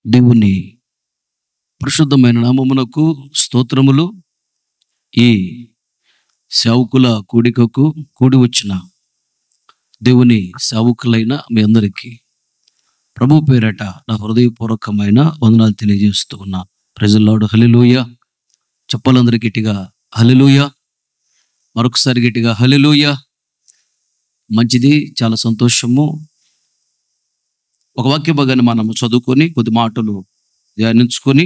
దేవుని పరిశుద్ధమైన నామమునకు స్తోత్రములు. ఈ సేవకుల కూడికకు కూడి వచ్చిన దేవుని సేవకులైన మీ అందరికీ ప్రభు పేరట నా హృదయపూర్వకమైన వందనాలు తెలియజేస్తూ ఉన్నా. Praise the lord. హల్లెలూయా. చెప్పాలందరూ గట్టిగా హల్లెలూయా. మరొకసారి గట్టిగా హల్లెలూయా. మంచిది, చాలా సంతోషము. ఒక వాక్య భాగాన్ని మనం చదువుకొని కొద్ది మాటలు ధ్యానించుకొని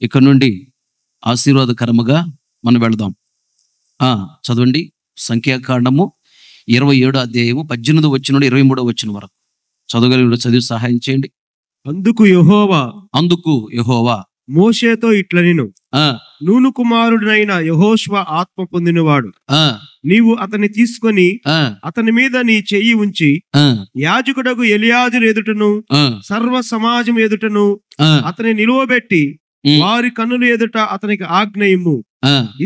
ఇక్కడ నుండి ఆశీర్వాదకరముగా మనం వెళదాం. చదవండి. సంఖ్యాకాండము 27వ అధ్యాయము 18వ వచనం నుండి 23వ వచనం వరకు చదవగలిగిన చదివి సహాయం చేయండి. అందుకు యెహోవా మోషేతో ఇట్లనెను, నూను కుమారుడైన యెహోషువ ఆత్మ పొందినవాడు. నీవు అతన్ని తీసుకొని అతని మీద నీ చెయ్యి ఉంచి యాజకుడగు ఎలియాజరు ఎదుటను సర్వ సమాజం ఎదుటను అతని నిలువబెట్టి వారి కన్నుల ఎదుట అతనికి ఆజ్ఞయిమ్ము.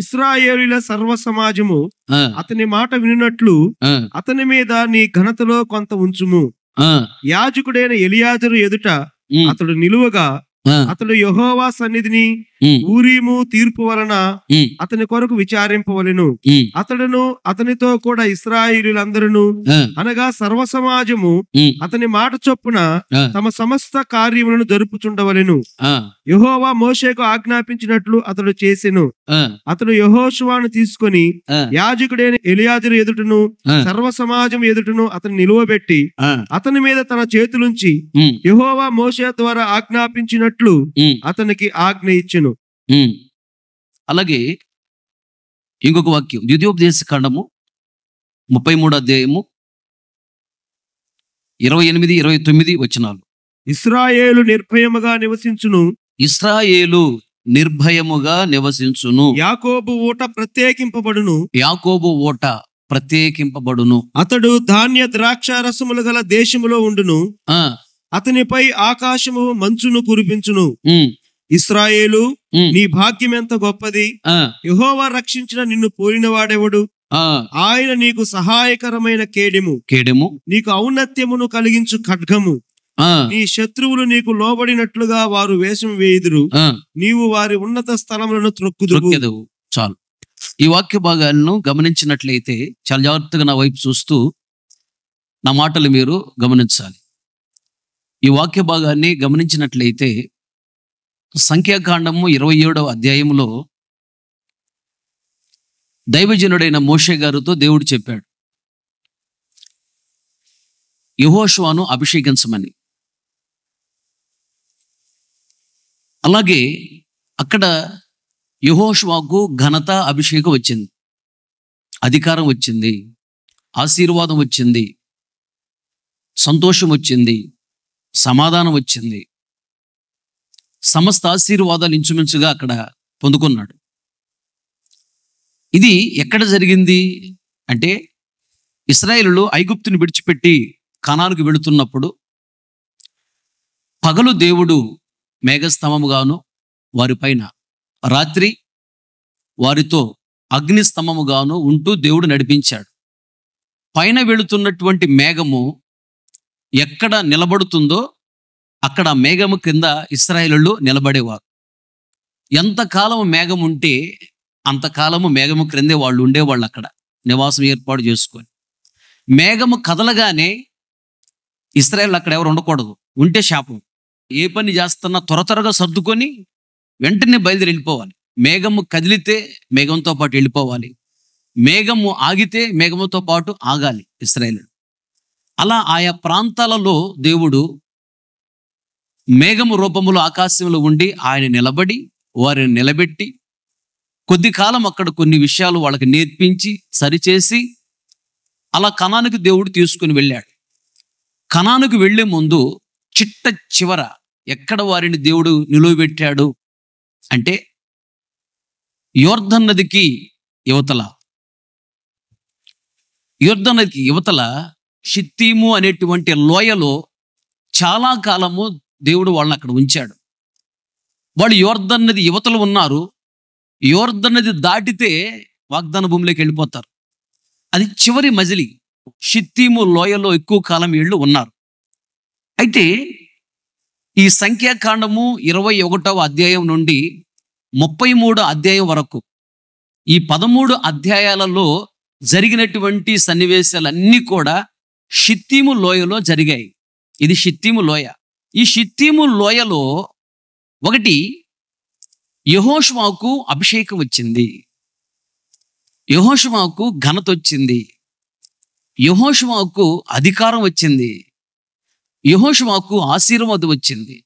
ఇశ్రాయేలీయుల సర్వ సమాజము అతని మాట వినున్నట్లు అతని మీద నీ ఘనతలో కొంత ఉంచుము. యాజకుడైన ఎలియాజరు ఎదుట అతడు నిలువగా అతడు యెహోవా సన్నిధిని ఊరీము తీర్పు వలన అతని కొరకు విచారింపవలెను. అతడును అతనితో కూడా ఇశ్రాయేలీయులందరూ అనగా సర్వ సమాజము అతని మాట చొప్పున తమ సమస్త కార్యములను జరుపుచుండవలెను. యెహోవా మోషేకు ఆజ్ఞాపించినట్లు అతడు చేసెను. అతడు యెహోషువను తీసుకొని యాజకుడైన ఎలియాజరు ఎదుటను సర్వ సమాజం ఎదుటను అతని నిలువబెట్టి అతని మీద తన చేతులుంచి యెహోవా మోషే ద్వారా ఆజ్ఞాపించినట్లు అతనికి ఆజ్ఞ ఇచ్చెను. అలాగే ఇంకొక వాక్యం ద్వితీయోపదేశ కాండము 33వ అధ్యాయము 28-29 వచనాలు. ఇశ్రాయేలు నిర్భయముగా నివసించును. ఇశ్రాయేలు నిర్భయముగా నివసించును. యాకోబు ఊట ప్రత్యేకింపబడును. యాకోబు ఊట ప్రత్యేకింపబడును. అతడు ధాన్య ద్రాక్ష రసములు గల దేశములో ఉండును. అతనిపై ఆకాశము మంచును కురిపించును. ఇశ్రాయేలు, నీ భాగ్యం ఎంత గొప్పది! యెహోవా రక్షించిన నిన్ను పోలిన వాడెవడు? ఆయన నీకు సహాయకరమైన కేడెము, నీకు ఔన్నత్యమును కలిగించు ఖడ్గము. నీ శత్రువులు నీకు లోబడినట్లుగా వారు వేషం వేయుదురు. నీవు వారి ఉన్నత స్థలములను త్రొక్కుదువు. చాలు. ఈ వాక్య భాగాలను గమనించినట్లయితే చాలా జాగ్రత్తగా నా వైపు చూస్తూ నా మాటలు మీరు గమనించాలి. ఈ వాక్య భాగాన్ని గమనించినట్లయితే సంఖ్యాకాండము 27వ అధ్యాయంలో దైవజనుడైన మోషే గారితో దేవుడు చెప్పాడు యెహోషువను అభిషేకించమని. అలాగే అక్కడ యెహోషువకు ఘనత, అభిషేకం వచ్చింది, అధికారం వచ్చింది, ఆశీర్వాదం వచ్చింది, సంతోషం వచ్చింది, సమాధానం వచ్చింది. సమస్త ఆశీర్వాదాలు ఇంచుమించుగా అక్కడ పొందుకున్నాడు. ఇది ఎక్కడ జరిగింది అంటే ఇశ్రాయేలులు ఐగుప్తుని విడిచిపెట్టి కనానుకు వెళుతున్నప్పుడు పగలు దేవుడు మేఘస్తంభముగాను వారిపైన, రాత్రి వారితో అగ్నిస్తంభముగాను ఉంటూ దేవుడు నడిపించాడు. పైన వెళుతున్నటువంటి మేఘము ఎక్కడ నిలబడుతుందో అక్కడ మేఘము కింద ఇశ్రాయేలీయులు నిలబడేవారు. ఎంతకాలము మేఘం ఉంటే అంతకాలము మేఘము క్రిందే వాళ్ళు ఉండేవాళ్ళు, అక్కడ నివాసం ఏర్పాటు చేసుకొని. మేఘము కదలగానే ఇశ్రాయేలు అక్కడ ఎవరు ఉండకూడదు, ఉంటే శాపం. ఏ పని చేస్తున్నా త్వరగా సర్దుకొని వెంటనే బయలుదేరి వెళ్ళిపోవాలి. మేఘము కదిలితే మేఘంతో పాటు వెళ్ళిపోవాలి, మేఘము ఆగితే మేఘముతో పాటు ఆగాలి ఇశ్రాయేలు. అలా ఆయా ప్రాంతాలలో దేవుడు మేఘము రూపములో ఆకాశంలో ఉండి ఆయన నిలబడి వారిని నిలబెట్టి కొద్ది కాలం అక్కడ కొన్ని విషయాలు వాళ్ళకి నేర్పించి సరిచేసి అలా కనానుకు దేవుడు తీసుకుని వెళ్ళాడు. కనానుకు వెళ్లే ముందు చిట్ట చివర ఎక్కడ వారిని దేవుడు నిలువబెట్టాడు అంటే యోర్దన్ నదికి యువతల షిత్తీము అనేటువంటి లోయలో చాలా కాలము దేవుడు వాళ్ళని అక్కడ ఉంచాడు. వాళ్ళు యోర్దన్ నది యువతలు ఉన్నారు. యోర్దన్ నది దాటితే వాగ్దాన భూమిలోకి వెళ్ళిపోతారు. అది చివరి మజిలీ. షిత్తీము లోయలో ఎక్కువ కాలం వీళ్ళు ఉన్నారు. అయితే ఈ సంఖ్యాకాండము 21వ అధ్యాయం నుండి 33వ అధ్యాయం వరకు ఈ 13 అధ్యాయాలలో జరిగినటువంటి సన్నివేశాలన్నీ కూడా షిత్తీము లోయలో జరిగాయి. ఇది షిత్తీము లోయ. ఈ షిత్తీము లోయలో ఒకటి యెహోషువకు అభిషేకం వచ్చింది, యెహోషువకు ఘనత వచ్చింది, యెహోషువకు అధికారం వచ్చింది, యెహోషువకు ఆశీర్వాదం వచ్చింది,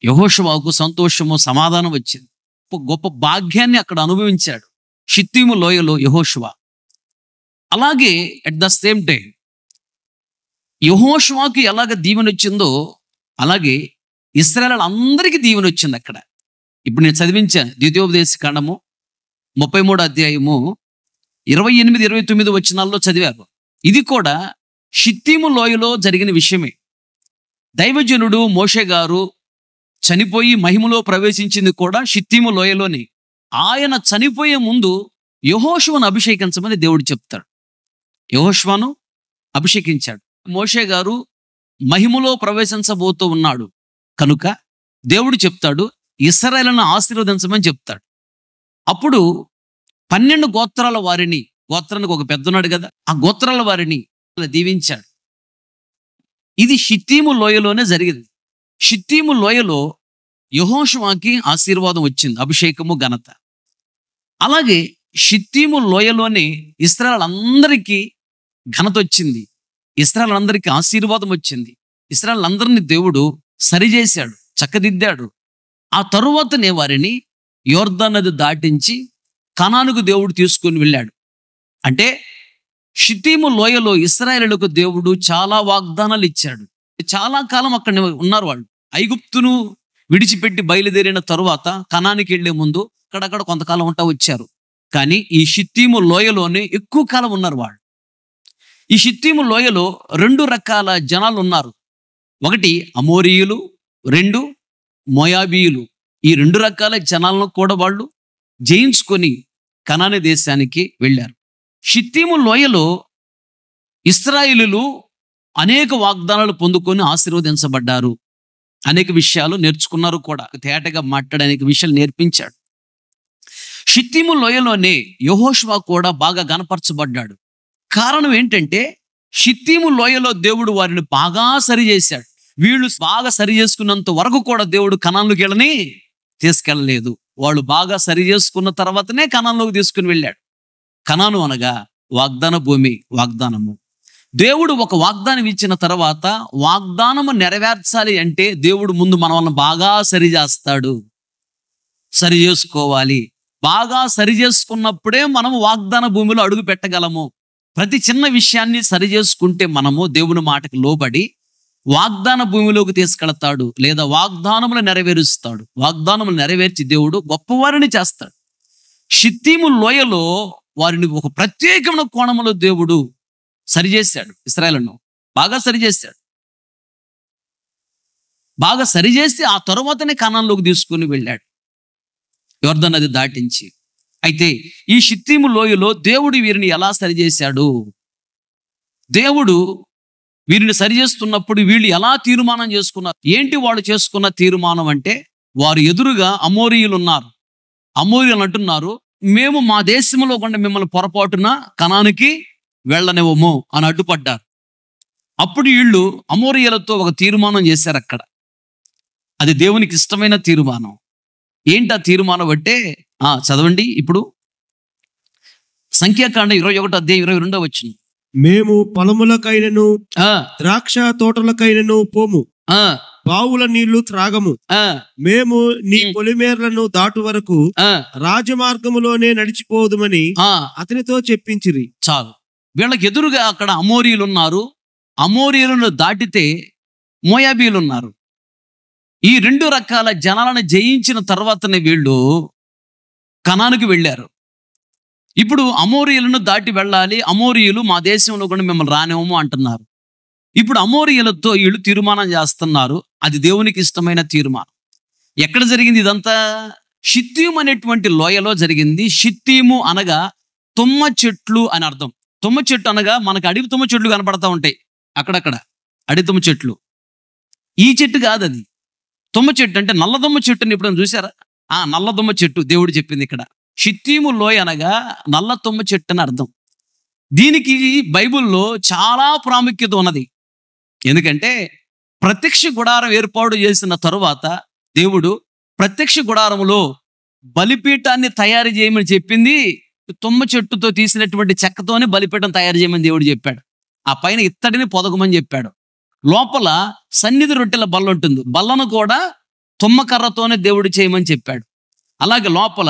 యెహోషువకు సంతోషము సమాధానం వచ్చింది. గొప్ప భాగ్యాన్ని అక్కడ అనుభవించాడు షిత్తీము లోయలో యెహోషువ. అలాగే అట్ ద సేమ్ టైం యెహోషువకు ఎలాగ దీవెన వచ్చిందో అలాగే ఇశ్రాయేలు అందరికీ దీవెన వచ్చింది అక్కడ. ఇప్పుడు నేను చదివించాను ద్వితీయోపదేశ కాండము 33వ అధ్యాయము 28, 29 వచనాల్లో చదివారు. ఇది కూడా షిత్తీము లోయలో జరిగిన విషయమే. దైవజనుడు మోషే గారు చనిపోయి మహిమలో ప్రవేశించింది కూడా షిత్తీము లోయలోనే. ఆయన చనిపోయే ముందు యెహోషువను అభిషేకించమని దేవుడు చెప్తాడు. యెహోషువను అభిషేకించాడు. మోషే గారు మహిమలో ప్రవేశించబోతూ ఉన్నాడు కనుక దేవుడు చెప్తాడు ఇశ్రాయేలును ఆశీర్వదించమని చెప్తాడు. అప్పుడు 12 గోత్రాల వారిని, గోత్రానికి ఒక పెద్దన్నాడు కదా, ఆ గోత్రాల వారిని దీవించాడు. ఇది షిత్తీము లోయలోనే జరిగింది. షిత్తీము లోయలో యెహోషువకి ఆశీర్వాదం వచ్చింది, అభిషేకము ఘనత. అలాగే షిత్తీము లోయలోనే ఇశ్రాయేలు అందరికీ ఘనత వచ్చింది, ఇశ్రాయేలు అందరికీ ఆశీర్వాదం వచ్చింది. ఇశ్రాయేలు అందరినీ దేవుడు సరిచేశాడు, చక్కదిద్దాడు. ఆ తరువాతనే వారిని యోర్దాను నది దాటించి కనానుకు దేవుడు తీసుకొని వెళ్ళాడు. అంటే షిత్తీము లోయలో ఇశ్రాయేలులకు దేవుడు చాలా వాగ్దానాలు ఇచ్చాడు. చాలా కాలం అక్కడ ఉన్నారు వాళ్ళు. ఐగుప్తును విడిచిపెట్టి బయలుదేరిన తరువాత కనానికి వెళ్లే ముందు అక్కడక్కడ కొంతకాలం ఉంటా వచ్చారు. కానీ ఈ షిత్తీము లోయలోనే ఎక్కువ కాలం ఉన్నారు వాళ్ళు. ఈ షిత్తీము లోయలో 2 రకాల జనాలు ఉన్నారు. ఒకటి అమోరీయులు, 2 మోయాబీయులు. ఈ 2 రకాల జనాలను కూడా వాళ్ళు జయించుకొని కనాను దేశానికి వెళ్ళారు. షిత్తీము లోయలో ఇశ్రాయేలీయులు అనేక వాగ్దానాలు పొందుకొని ఆశీర్వదించబడ్డారు, అనేక విషయాలు నేర్చుకున్నారు కూడా. తేటగా మాట్లాడే అనేక విషయాలు నేర్పించాడు. షిత్తీము లోయలోనే యెహోషువ కూడా బాగా గణపరచబడ్డాడు. కారణం ఏంటంటే షిత్తీము లోయలో దేవుడు వారిని బాగా సరిచేశాడు. వీళ్ళు బాగా సరి చేసుకున్నంత వరకు కూడా దేవుడు కనానులోకి వెళ్ళని తీసుకెళ్ళలేదు. వాళ్ళు బాగా సరి చేసుకున్న తర్వాతనే కనానులోకి తీసుకుని వెళ్ళాడు. కనాను అనగా వాగ్దాన భూమి, వాగ్దానము. దేవుడు ఒక వాగ్దానం ఇచ్చిన తర్వాత వాగ్దానము నెరవేర్చాలి అంటే దేవుడు ముందు మన వలన బాగా సరి చేస్తాడు, సరి చేసుకోవాలి. బాగా సరి చేసుకున్నప్పుడే మనము వాగ్దాన భూమిలో అడుగు పెట్టగలము. ప్రతి చిన్న విషయాన్ని సరి చేసుకుంటే మనము దేవుని మాటకు లోబడి వాగ్దాన భూమిలోకి తీసుకెళ్తాడు, లేదా వాగ్దానములు నెరవేరుస్తాడు. వాగ్దానములు నెరవేర్చి దేవుడు గొప్పవారిని చేస్తాడు. షిత్తీము లోయలో వారిని ఒక ప్రత్యేకమైన కోణంలో దేవుడు సరిచేశాడు. ఇశ్రాయేలును బాగా సరిచేశాడు. బాగా సరిచేసి ఆ తరువాతనే కనానులోకి తీసుకుని వెళ్ళాడు, యోర్దాను నది దాటించి. అయితే ఈ షిత్తీము లోయలో దేవుడు వీరిని ఎలా సరిచేశాడు? దేవుడు వీరిని సరిచేస్తున్నప్పుడు వీళ్ళు ఎలా తీర్మానం చేసుకున్నారు? ఏంటి వాళ్ళు చేసుకున్న తీర్మానం అంటే, వారు ఎదురుగా అమోరీయులు ఉన్నారు. అమోరీయులు అంటున్నారు, మేము మా దేశంలో కూడా మిమ్మల్ని పొరపాటున కనానికి వెళ్ళనివ్వము అని అడ్డుపడ్డారు. అప్పుడు వీళ్ళు అమోరీయులతో ఒక తీర్మానం చేశారు అక్కడ. అది దేవునికి ఇష్టమైన తీర్మానం. ఏంటి ఆ తీర్మానం అంటే, చదవండి ఇప్పుడు సంఖ్యాకాండ 21వ అధ్యాయం 22వ వచనం. మేము పొలములకైనను ద్రాక్ష తోటలకైనను పోము, బావుల నీళ్లు త్రాగము. మేము నీ పొలిమేర్లను దాటు వరకు రాజమార్గములోనే నడిచిపోదుమని అతనితో చెప్పించిరి. చాలు. వీళ్ళకి ఎదురుగా అక్కడ అమోరీయులు ఉన్నారు. అమోరీయులను దాటితే మోయాబీయులు ఉన్నారు. ఈ 2 రకాల జనాలను జయించిన తర్వాతనే వీళ్ళు కనానుకు వెళ్ళారు. ఇప్పుడు అమోరీయులను దాటి వెళ్ళాలి, అమోరీయులు మా దేశంలో కూడా మిమ్మల్ని రానివ్వము అంటున్నారు. ఇప్పుడు అమోరీయులతో వీళ్ళు తీర్మానం చేస్తున్నారు. అది దేవునికి ఇష్టమైన తీర్మానం. ఎక్కడ జరిగింది ఇదంతా? షిత్తీము అనేటువంటి లోయలో జరిగింది. షిత్తీము అనగా తుమ్మ చెట్లు అని అర్థం. తుమ్మ చెట్టు అనగా మనకు అడవి తుమ్మ చెట్లు కనపడతా ఉంటాయి అక్కడక్కడ, అడవి తుమ్మ చెట్లు. ఈ చెట్టు కాదు అది. తుమ్మ చెట్టు అంటే నల్లదొమ్మ చెట్టుని ఎప్పుడైనా చూసారా? నల్లదొమ్మ చెట్టు దేవుడు చెప్పింది ఇక్కడ. షిత్తీము లోయ అనగా నల్ల తుమ్మ చెట్టు అని అర్థం. దీనికి బైబిల్లో చాలా ప్రాముఖ్యత ఉన్నది. ఎందుకంటే ప్రత్యక్ష గుడారం ఏర్పాటు చేసిన తరువాత దేవుడు ప్రత్యక్ష గుడారములో బలిపీఠాన్ని తయారు చేయమని చెప్పింది తుమ్మ చెట్టుతో తీసినటువంటి చెక్కతోనే బలిపీఠం తయారు చేయమని దేవుడు చెప్పాడు. ఆ పైన ఇత్తడిని పొదగమని చెప్పాడు. లోపల సన్నిధి రొట్టెల బల్ల ఉంటుంది, బల్లను కూడా తుమ్మకర్రతోనే దేవుడు చేయమని చెప్పాడు. అలాగే లోపల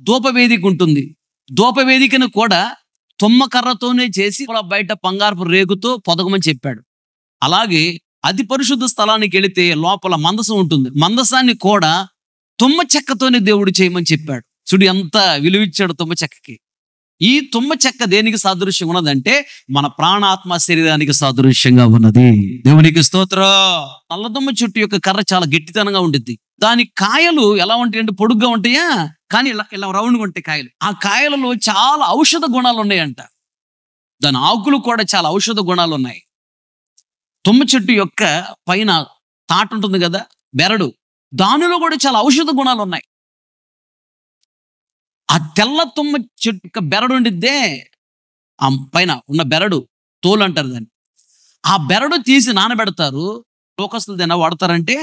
ధూపవేదిక ఉంటుంది, ధూపవేదికను కూడా తుమ్మకర్రతోనే చేసి బయట బంగారపు రేగుతో పొదగమని చెప్పాడు. అలాగే అతి పరిశుద్ధ స్థలానికి వెళితే లోపల మందసం ఉంటుంది, మందసాన్ని కూడా తుమ్మ చెక్కతోనే దేవుడు చేయమని చెప్పాడు. చూడు ఎంత విలువిచ్చాడు తుమ్మ చెక్కకి. ఈ తుమ్మ చెక్క దేనికి సాదృశ్యం ఉన్నదంటే మన ప్రాణాత్మ శరీరానికి సాదృశ్యంగా ఉన్నది. దేవునికి స్తోత్రం. నల్లదొమ్మ చెట్టు యొక్క కర్ర చాలా గట్టితనంగా ఉంటుంది. దాని కాయలు ఎలా ఉంటాయంటే పొడుగ్గా ఉంటాయా, కానీ ఇలా రౌండ్గా ఉంటాయి కాయలు. ఆ కాయలలో చాలా ఔషధ గుణాలు ఉన్నాయంట. దాని ఆకులు కూడా చాలా ఔషధ గుణాలు ఉన్నాయి. తుమ్మ చెట్టు యొక్క పైన తాట ఉంటుంది కదా, బెరడు, దానిలో కూడా చాలా ఔషధ గుణాలు ఉన్నాయి. ఆ తెల్ల తుమ్మ చెట్టు యొక్క బెరడు ఉండిద్దే, ఆ పైన ఉన్న బెరడు తోలు అంటారు దాన్ని. ఆ బెరడు తీసి నానబెడతారు. లోకస్తులు దేనా వాడతారంటే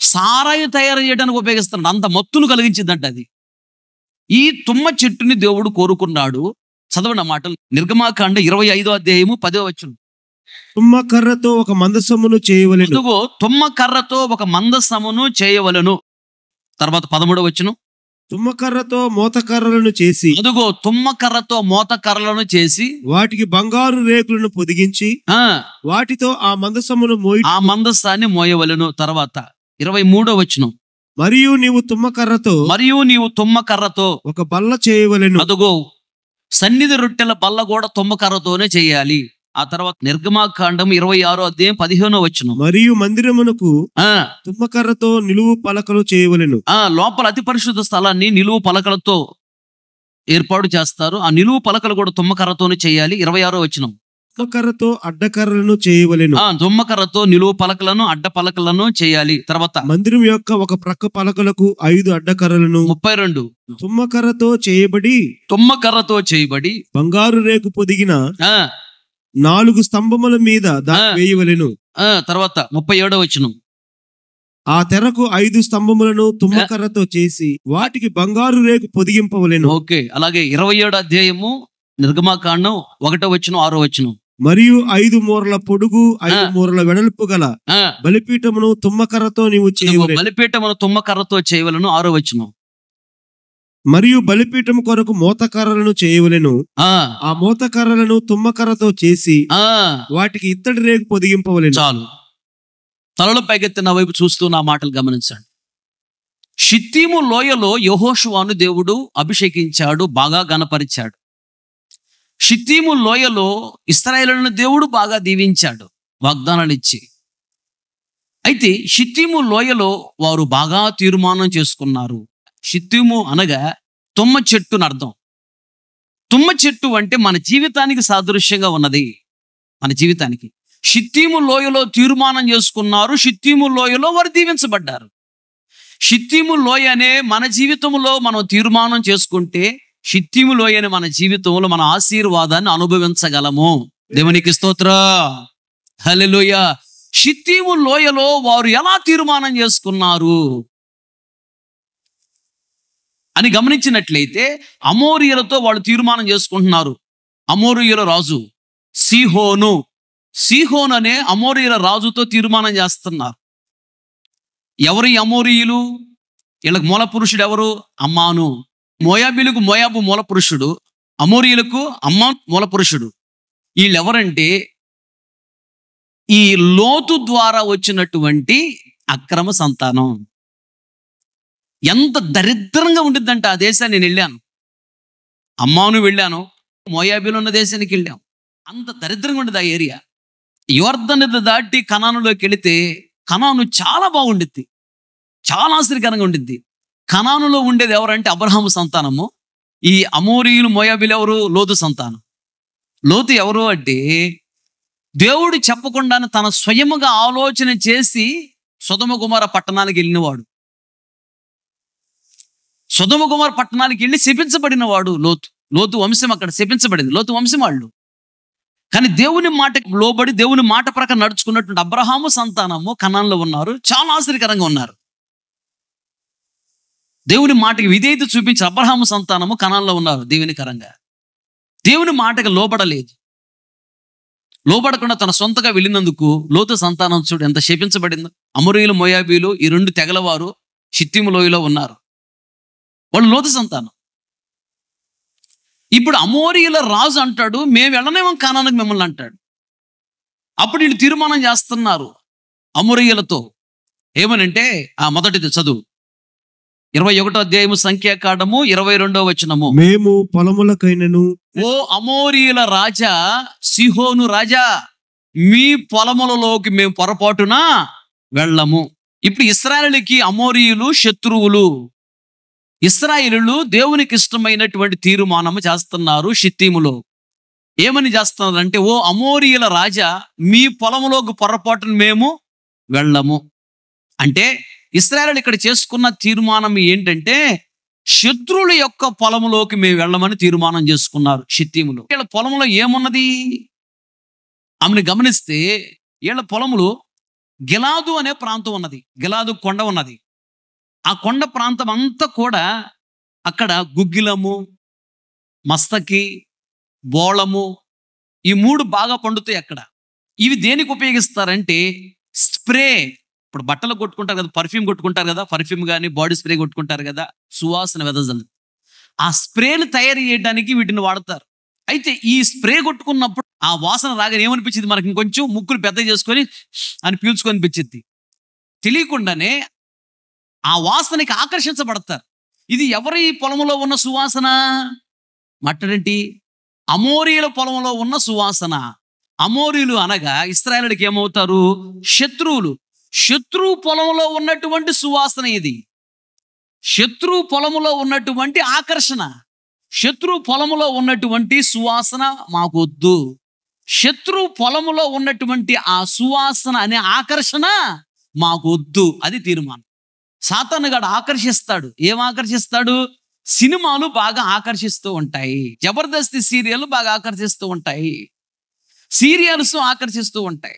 సారాయి తయారు చేయడానికి ఉపయోగిస్తారు. అంత మత్తును కలిగించిందంట అది. ఈ తుమ్మ చెట్టుని దేవుడు కోరుకున్నాడు. చదవండి మాటలు. నిర్గమాకాండ 25వ అధ్యాయము 10వ వచనం. తుమ్మ కర్రతో ఒక మందసమును చేయవలెను. ఇదిగో తుమ్మ కర్రతో ఒక మందసమును చేయవలెను. తర్వాత 13వ వచనం. తుమ్మ కర్రతో మోతకర్రలను చేసి, అదుగో తుమ్మ కర్రతో మోతకర్రలను చేసి వాటికి బంగారు రేకులను పొదిగించి వాటితో ఆ మందసమును ఆ మందసాన్ని మోయవలెను. తర్వాత 23వ వచనం. మరియు నీవు తుమ్మ కర్రతో ఒక బల్ల చేయవలెను. అదుగో సన్నిధి రొట్టెల బల్ల కూడా తుమ్మ కర్రతోనే చేయాలి. ఆ తర్వాత నిర్గమాకాండం 26వ అధ్యాయం 15వ వచనం. మరియు మందిరమునకు తుమ్మకర్రతో నిలువు పలకలు చేయవలెను. లోపల అతి పరిశుద్ధ స్థలాన్ని నిలువు పలకలతో ఏర్పాటు చేస్తారు. ఆ నిలువు పలకలు కూడా తుమ్మకర్రతోనే చేయాలి. 26వ వచనం. తుమ్మకర్రతో అడ్డకర్రలను చేయవలెను. తుమ్మకర్రతో నిలువు పలకలను అడ్డ పలకలను చేయాలి. తర్వాత మందిరం యొక్క ఒక ప్రక్క పలకలకు 5 అడ్డకర్రలను. 32. తుమ్మకర్రతో చేయబడి బంగారు రేకు పొదిగిన 4 స్తంభముల మీద దాన్ని వేయవలెను. తర్వాత 37వ వచనం. ఆ తెరకు 5 స్తంభములను తుమ్మకర్రతో చేసి వాటికి బంగారు రేకు పొదిగింపవలెను. ఓకే. అలాగే 27వ అధ్యాయము నిర్గమాకాండం 1వ వచనం 6వ వచనం. మరియు 5 మూరల పొడుగు 5 మూరల వెడల్పు గల బలిపీఠమును తుమ్మకర్రతో నీవు చేయవలెను. బలిపీఠమును తుమ్మకర్రతో చేయవలెను. 6వ వచనం. మరియు బలిపీఠం కొరకు మోతకర్రలను చేయవలెను. ఆ మోతకర్రలను తుమ్మకర్రతో చేసి వాటికి ఇత్తడి రేకు పొదిగింపవలెను. చాలు. తలలో పైకెత్తి నా వైపు చూస్తూ నా మాటలు గమనించండి. షిత్తీము లోయలో యెహోషువను దేవుడు అభిషేకించాడు, బాగా గణపరిచాడు. షిత్తీము లోయలో ఇశ్రాయేలును దేవుడు బాగా దీవించాడు, వాగ్దానాలు ఇచ్చి. అయితే షిత్తీము లోయలో వారు బాగా తీర్మానం చేసుకున్నారు. షిత్తీము అనగా తుమ్మ చెట్టుని అర్థం. తుమ్మ చెట్టు అంటే మన జీవితానికి సాదృశ్యంగా ఉన్నది. మన జీవితానికి షిత్తీము లోయలో తీర్మానం చేసుకున్నారు. షిత్తీము లోయలో వారు దీవించబడ్డారు. షిత్తీము లోయ అనే మన జీవితంలో మనం తీర్మానం చేసుకుంటే షిత్తీము లోయ అనే మన జీవితంలో మన ఆశీర్వాదాన్ని అనుభవించగలము. దేవునికి స్తోత్రం. హల్లెలూయా. షిత్తీము లోయలో వారు ఎలా తీర్మానం చేసుకున్నారు అని గమనించినట్లయితే అమోరీయులతో వాళ్ళు తీర్మానం చేసుకుంటున్నారు. అమోరీయుల రాజు సీహోను అనే అమోరీయుల రాజుతో తీర్మానం చేస్తున్నారు. ఎవరు ఈ అమోరీయులు? వీళ్ళకి మూల పురుషుడు ఎవరు? అమ్మాను. మోయాబీలకు మోయాబు మూల పురుషుడు, అమోరీయులకు అమ్మాన్ మూల పురుషుడు. వీళ్ళు ఎవరంటే ఈ లోతు ద్వారా వచ్చినటువంటి అక్రమ సంతానం. ఎంత దరిద్రంగా ఉండిద్దంట ఆ దేశాన్ని. నేను వెళ్ళాను, అమ్మాను వెళ్ళాను, మోయాబీలో ఉన్న దేశానికి వెళ్ళాం. అంత దరిద్రంగా ఉండేది ఆ ఏరియా. యోర్దన్ దాటి కనానులోకి వెళితే కనాను చాలా బాగుండిద్ది, చాలా ఆశ్చర్యకరంగా ఉండిద్ది. కనానులో ఉండేది ఎవరంటే అబ్రహాము సంతానము. ఈ అమోరీయులు మోయాబీలు ఎవరు? లోతు సంతానం. లోతు ఎవరు అంటే దేవుడు చెప్పకుండానే తన స్వయముగా ఆలోచన చేసి సొదొమ గొమొర్రా పట్టణానికి వెళ్ళినవాడు. సొదొమ గొమొర్రా పట్టణానికి వెళ్ళి శపించబడిన వాడు లోతు వంశం అక్కడ శపించబడింది, లోతు వంశం వాళ్ళు. కానీ దేవుని మాటకి లోబడి దేవుని మాట ప్రకారం నడుచుకున్నటువంటి అబ్రహాము సంతానము కనాన్లో ఉన్నారు, చాలా ఆశ్చర్యకరంగా ఉన్నారు. దేవుని మాటకి విధేయత చూపించి అబ్రహాము సంతానము కనాన్లో ఉన్నారు దీవెనకరంగా. దేవుని మాటకి లోబడలేదు, లోబడకుండా తన సొంతగా వెళ్ళినందుకు లోతు సంతానం చూడు ఎంత శపించబడిందో. అమోరీయులు, మోయాబీలు ఈ రెండు తెగలవారు షిత్తీము లోయలో ఉన్నారు, వాళ్ళు లోతు సంతానం. ఇప్పుడు అమోరీయుల రాజు అంటాడు, మేము వెళ్ళనేమో కానానికి మిమ్మల్ని అంటాడు. అప్పుడు వీళ్ళు తీర్మానం చేస్తున్నారు అమోరీయులతో ఏమనంటే, మొదటిది చదువు 21వ అధ్యాయము సంఖ్యాకాండము 22వ వచనము. మేము పొలములకైనను, ఓ అమోరీయుల రాజా, సిహోను రాజా, మీ పొలములలోకి మేము పొరపాటున వెళ్ళము. ఇప్పుడు ఇశ్రాయేలుకి అమోరీయులు శత్రువులు. ఇశ్రాయేలులు దేవునికి ఇష్టమైనటువంటి తీర్మానము చేస్తున్నారు షిత్తీములో. ఏమని చేస్తున్నారంటే, ఓ అమోరీయుల రాజా, మీ పొలములోకి పొరపాటున మేము వెళ్ళము. అంటే ఇశ్రాయేలు ఇక్కడ చేసుకున్న తీర్మానం ఏంటంటే, శత్రువుల యొక్క పొలములోకి మేము వెళ్ళమని తీర్మానం చేసుకున్నారు షిత్తీములో. వీళ్ళ పొలంలో ఏమున్నది ఆమెను గమనిస్తే, వీళ్ళ పొలములో గిలాదు అనే ప్రాంతం ఉన్నది, గిలాదు కొండ ఉన్నది. ఆ కొండ ప్రాంతం అంతా కూడా అక్కడ గుగ్గిలము, మస్తకి, బోళము ఈ 3 బాగా పండుతాయి అక్కడ. ఇవి దేనికి ఉపయోగిస్తారంటే స్ప్రే. ఇప్పుడు బట్టలు కొట్టుకుంటారు కదా, పర్ఫ్యూమ్ కొట్టుకుంటారు కదా, పర్ఫ్యూమ్ కానీ బాడీ స్ప్రే కొట్టుకుంటారు కదా, సువాసన వెదజల్లు. ఆ స్ప్రేలు తయారు చేయడానికి వీటిని వాడతారు. అయితే ఈ స్ప్రే కొట్టుకున్నప్పుడు ఆ వాసన రాగానే ఏమనిపించింది మనకి, ఇంకొంచెం ముక్కులు పెద్ద చేసుకొని అని పీల్చుకొనిపించింది. తెలియకుండానే ఆ వాసనకి ఆకర్షించబడతారు. ఇది ఎవరి పొలంలో ఉన్న సువాసన మాట్లాడేంటి? అమోరీయుల పొలంలో ఉన్న సువాసన. అమోరీయులు అనగా ఇశ్రాయేలుకి ఏమవుతారు? శత్రువులు. శత్రువు పొలంలో ఉన్నటువంటి సువాసన ఇది. శత్రువు పొలములో ఉన్నటువంటి ఆకర్షణ, శత్రువు పొలములో ఉన్నటువంటి సువాసన మాకొద్దు. శత్రువు పొలములో ఉన్నటువంటి ఆ సువాసన అనే ఆకర్షణ మాకొద్దు. అది తీర్మానం. సాతానుగాడు ఆకర్షిస్తాడు. ఏం ఆకర్షిస్తాడు? సినిమాలు బాగా ఆకర్షిస్తూ ఉంటాయి, జబర్దస్త్ సీరియల్ బాగా ఆకర్షిస్తూ ఉంటాయి, సీరియల్స్ ఆకర్షిస్తూ ఉంటాయి.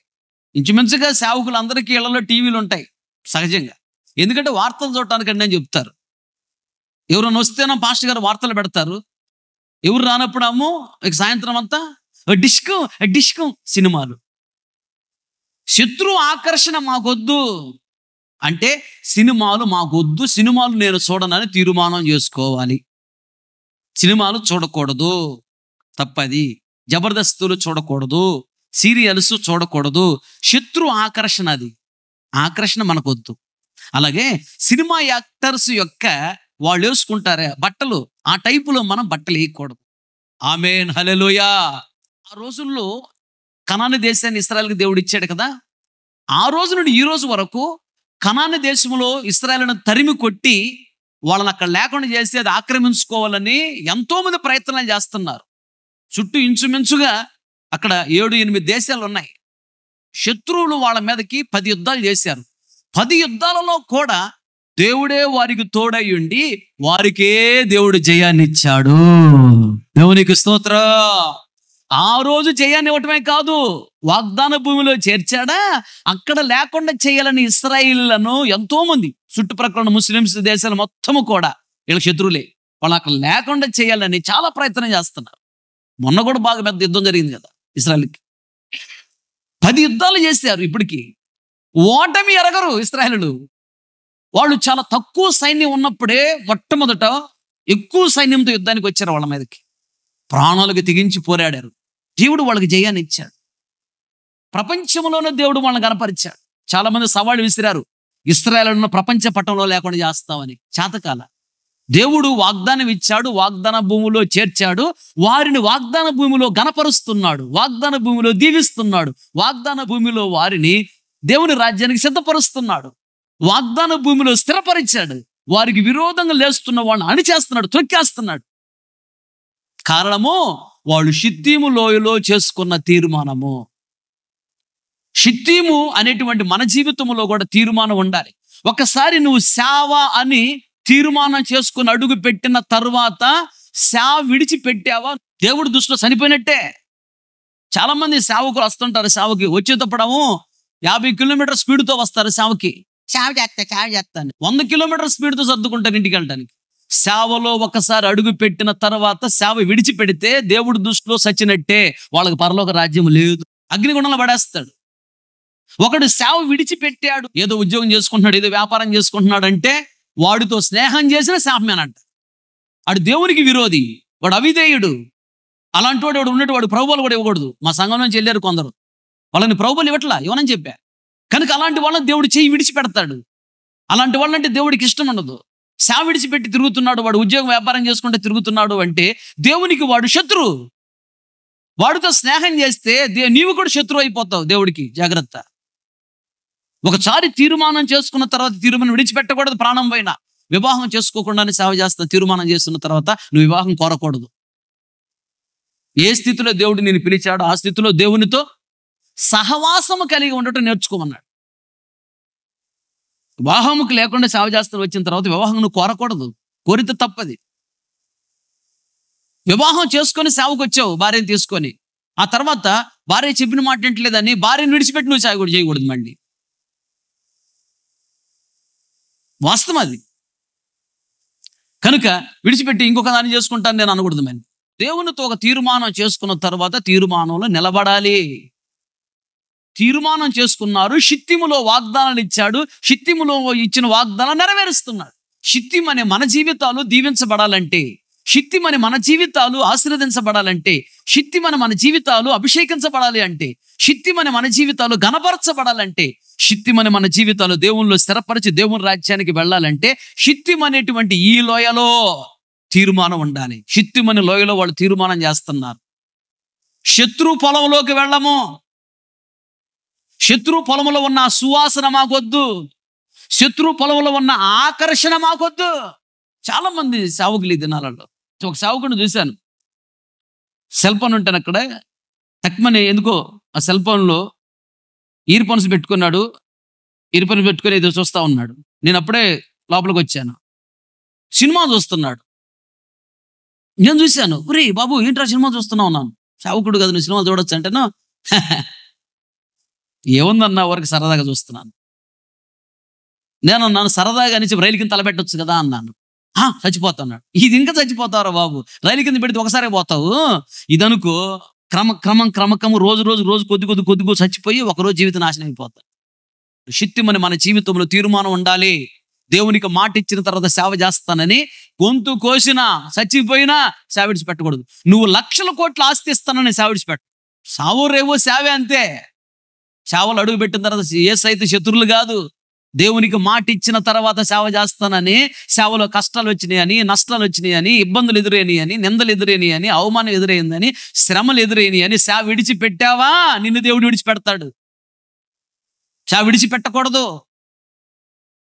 ఇంచుమించుగా సేవకులందరికీ ఇళ్లలో టీవీలు ఉంటాయి సహజంగా, ఎందుకంటే వార్తలు చూడటానికండి అని చెప్తారు. ఎవరైనా వస్తేనో పాస్టర్ గారు వార్తలు పెడతారు, ఎవరు రానప్పుడు అమ్మో ఇక సాయంత్రం అంతా డిస్కో సినిమాలు. శత్రువు ఆకర్షణ మాకొద్దు అంటే సినిమాలు మాకొద్దు, సినిమాలు నేను చూడనని తీర్మానం చేసుకోవాలి. సినిమాలు చూడకూడదు, తప్పది. జబర్దస్తులు చూడకూడదు, సీరియల్స్ చూడకూడదు. శత్రు ఆకర్షణ, అది ఆకర్షణ మనకొద్దు. అలాగే సినిమా యాక్టర్స్ యొక్క వాళ్ళు వేసుకుంటారే బట్టలు, ఆ టైపులో మనం బట్టలు వేయకూడదు. ఆమేన్, హల్లెలూయా. ఆ రోజుల్లో కనాను దేశాన్ని ఇశ్రాయేలుకి దేవుడు ఇచ్చాడు కదా. ఆ రోజు నుండి ఈ రోజు వరకు కనాను దేశంలో ఇశ్రాయేలును తరిమి కొట్టి వాళ్ళని అక్కడ లేకుండా చేసి అది ఆక్రమించుకోవాలని ఎంతో మంది ప్రయత్నాలు చేస్తున్నారు. చుట్టూ ఇంచుమించుగా అక్కడ 7-8 దేశాలు ఉన్నాయి. శత్రువులు వాళ్ళ మీదకి 10 యుద్ధాలు చేశారు. 10 యుద్ధాలలో కూడా దేవుడే వారికి తోడై ఉండి వారికే దేవుడు జయాన్ని ఇచ్చాడు. దేవునికి స్తోత్రం. ఆ రోజు జయాన్ని ఇవ్వటమే కాదు, వాగ్దాన భూమిలో చేర్చాడా. అక్కడ లేకుండా చేయాలని ఇశ్రాయేలులను ఎంతో మంది చుట్టుప్రక్కల ముస్లిమ్స్ దేశాలు మొత్తము కూడా వీళ్ళ శత్రువులే, వాళ్ళు అక్కడ లేకుండా చేయాలని చాలా ప్రయత్నం చేస్తున్నారు. మొన్న కూడా బాగా పెద్ద యుద్ధం జరిగింది కదా ఇశ్రాయేలుకి. 10 యుద్ధాలు చేశారు. ఇప్పటికీ ఓటమి ఎరగరు ఇశ్రాయేలులు. వాళ్ళు చాలా తక్కువ సైన్యం ఉన్నప్పుడే మొట్టమొదట ఎక్కువ సైన్యంతో యుద్ధానికి వచ్చారు. వాళ్ళ మీదకి ప్రాణాలకు తెగించి పోరాడారు. దేవుడు వాళ్ళకి జయాన్ని ఇచ్చాడు. ప్రపంచంలోనే దేవుడు వాళ్ళని కనపరిచాడు. చాలా మంది సవాళ్ళు విసిరారు, ఇశ్రాయేలును ప్రపంచ పటంలో లేకుండా చేస్తామని. చేతకాల. దేవుడు వాగ్దానం ఇచ్చాడు, వాగ్దాన భూమిలో చేర్చాడు, వారిని వాగ్దాన భూమిలో గణపరుస్తున్నాడు, వాగ్దాన భూమిలో దీవిస్తున్నాడు, వాగ్దాన భూమిలో వారిని దేవుని రాజ్యానికి సిద్ధపరుస్తున్నాడు, వాగ్దాన భూమిలో స్థిరపరిచాడు. వారికి విరోధంగా లేస్తున్న వాళ్ళని అణిచేస్తున్నాడు, తొక్కేస్తున్నాడు. కారణము వాళ్ళు షిత్తీము లోయలో చేసుకున్న తీర్మానము. షిత్తీము అనేటువంటి మన జీవితంలో కూడా తీర్మానం ఉండాలి. ఒకసారి నువ్వు సేవ అని తీర్మానం చేసుకుని అడుగు పెట్టిన తరువాత సేవ విడిచిపెట్టావా, దేవుడి దృష్టిలో చనిపోయినట్టే. చాలా మంది సేవకులు వస్తుంటారు, సేవకి వచ్చేటప్పుడేమో 50 కిలోమీటర్ స్పీడ్తో వస్తారు సేవకి. సేవ చేస్తాను 100 కిలోమీటర్ స్పీడ్తో సర్దుకుంటారు ఇంటికి వెళ్ళటానికి. సేవలో ఒకసారి అడుగు పెట్టిన తర్వాత సేవ విడిచిపెడితే దేవుడి దృష్టిలో సచ్చినట్టే, వాళ్ళకి పరలోక రాజ్యం లేదు, అగ్నిగుండంలో పడేస్తాడు. ఒకడు సేవ విడిచిపెట్టాడు, ఏదో ఉద్యోగం చేసుకుంటున్నాడు, ఏదో వ్యాపారం చేసుకుంటున్నాడు అంటే వాడితో స్నేహం చేసిన శాపమేనంట. వాడు దేవునికి విరోధి, వాడు అవిధేయుడు. అలాంటి వాడు ఉన్నట్టు వాడు ప్రభువులు కూడా ఇవ్వకూడదు. మా సంఘం నుంచి వెళ్ళారు కొందరు, వాళ్ళని ప్రభువులు ఇవ్వనని చెప్పా. కనుక అలాంటి వాళ్ళని దేవుడు చేయి విడిచిపెడతాడు. అలాంటి వాళ్ళంటే దేవుడికి ఇష్టం ఉండదు. సేవ విడిచిపెట్టి తిరుగుతున్నాడు, వాడు ఉద్యోగం వ్యాపారం చేసుకుంటే తిరుగుతున్నాడు అంటే దేవునికి వాడు శత్రువు. వాడితో స్నేహం చేస్తే నీవు కూడా శత్రువు అయిపోతావు దేవుడికి. జాగ్రత్త. ఒకసారి తీర్మానం చేసుకున్న తర్వాత తీర్మానం విడిచిపెట్టకూడదు. ప్రాణం పైన వివాహం చేసుకోకుండానే సేవ చేస్తా తీర్మానం చేస్తున్న తర్వాత నువ్వు వివాహం కోరకూడదు. ఏ స్థితిలో దేవుడు నేను పిలిచాడో ఆ స్థితిలో దేవునితో సహవాసము కలిగి ఉండటం నేర్చుకోమన్నాడు. వివాహముకు లేకుండా సేవ చేస్తూ వచ్చిన తర్వాత వివాహం నువ్వు కోరకూడదు. కోరితే తప్పది. వివాహం చేసుకొని సేవకు వచ్చావు భార్యను తీసుకొని, ఆ తర్వాత భార్య చెప్పిన మాట వింటలేదని భార్యను విడిచిపెట్టి నువ్వు సేవ కూడా చేయకూడదు. మళ్ళీ వాస్తవం అది. కనుక విడిచిపెట్టి ఇంకొక దాన్ని చేసుకుంటాను నేను అనకూడదు. మళ్ళీ దేవునితో ఒక తీర్మానం చేసుకున్న తర్వాత తీర్మానంలో నిలబడాలి. తీర్మానం చేసుకున్నారు. షిత్తీములో వాగ్దానాలు ఇచ్చాడు, షిత్తీములో ఇచ్చిన వాగ్దానం నెరవేరుస్తున్నాడు. షిత్తీం అనే మన జీవితాలు దీవించబడాలంటే, షిత్తీం అనే మన జీవితాలు ఆశీర్వదించబడాలంటే, షిత్తీం అనే మన జీవితాలు అభిషేకించబడాలి అంటే, షిత్తీం అనే మన జీవితాలు ఘనపరచబడాలంటే, షిత్తీం అనే మన జీవితాలు దేవునిలో స్థిరపరిచి దేవుని రాజ్యానికి వెళ్ళాలంటే షిత్తీం అనేటువంటి ఈ లోయలో తీర్మానం ఉండాలి. షిత్తీం అనే లోయలో వాళ్ళు తీర్మానం చేస్తున్నారు. శత్రు పొలంలోకి వెళ్ళము. శత్రు పొలంలో ఉన్న సువాసన మాకొద్దు, శత్రు పొలంలో ఉన్న ఆకర్షణ మాకొద్దు. చాలా మంది సేవకులు ఈ దినాలలో. ఒక సేవకుని చూశాను, సెల్ ఫోన్ ఉంటాను అక్కడ తక్కువని ఎందుకో ఆ సెల్ ఫోన్లో ఇయర్ ఫోన్స్ పెట్టుకున్నాడు. ఇయర్ ఫోన్స్ పెట్టుకుని ఏదో చూస్తూ ఉన్నాడు. నేను అప్పుడే లోపలికి వచ్చాను. సినిమా చూస్తున్నాడు. నేను చూశాను, ఒరే బాబు ఏంట్రా సినిమా చూస్తున్నా ఉన్నాను. సేవకుడు కదా నువ్వు సినిమా చూడొచ్చు అంటేను, ఏముందన్నా వరకు సరదాగా చూస్తున్నాను. నేను అన్నాను సరదాగా అని చెప్పి రైలు కింద తలపెట్టొచ్చు కదా అన్నాను. చచ్చిపోతున్నాడు. ఇది ఇంకా చచ్చిపోతావురా బాబు, రైలు కింద పెడితే ఒకసారి పోతావు. ఇదనుకో క్రమక్రమం రోజు కొద్ది చచ్చిపోయి ఒకరోజు జీవితం నాశనం అయిపోతాయి. షిత్తీం అనే మన జీవితంలో తీర్మానం ఉండాలి. దేవునికి మాట ఇచ్చిన తర్వాత సేవ చేస్తానని గొంతు కోసినా చచ్చిపోయినా సేవ విడిచిపెట్టకూడదు. నువ్వు లక్షల కోట్ల ఆస్తి ఇస్తానని సేవ విడిచిపెట్టు. సావో రేవో సేవే అంతే. సేవలు అడుగు పెట్టిన తర్వాత ఏసైతే శత్రువులు కాదు. దేవునికి మాట ఇచ్చిన తర్వాత సేవ చేస్తానని సేవలో కష్టాలు వచ్చినాయని, నష్టాలు వచ్చినాయని, ఇబ్బందులు ఎదురైనాయి అని, నిందలు ఎదురైనాయి అని, అవమానం ఎదురైందని, శ్రమలు ఎదురైనాయి అని సేవ విడిచిపెట్టావా నిన్ను దేవుడు విడిచిపెడతాడు. సేవ విడిచిపెట్టకూడదు.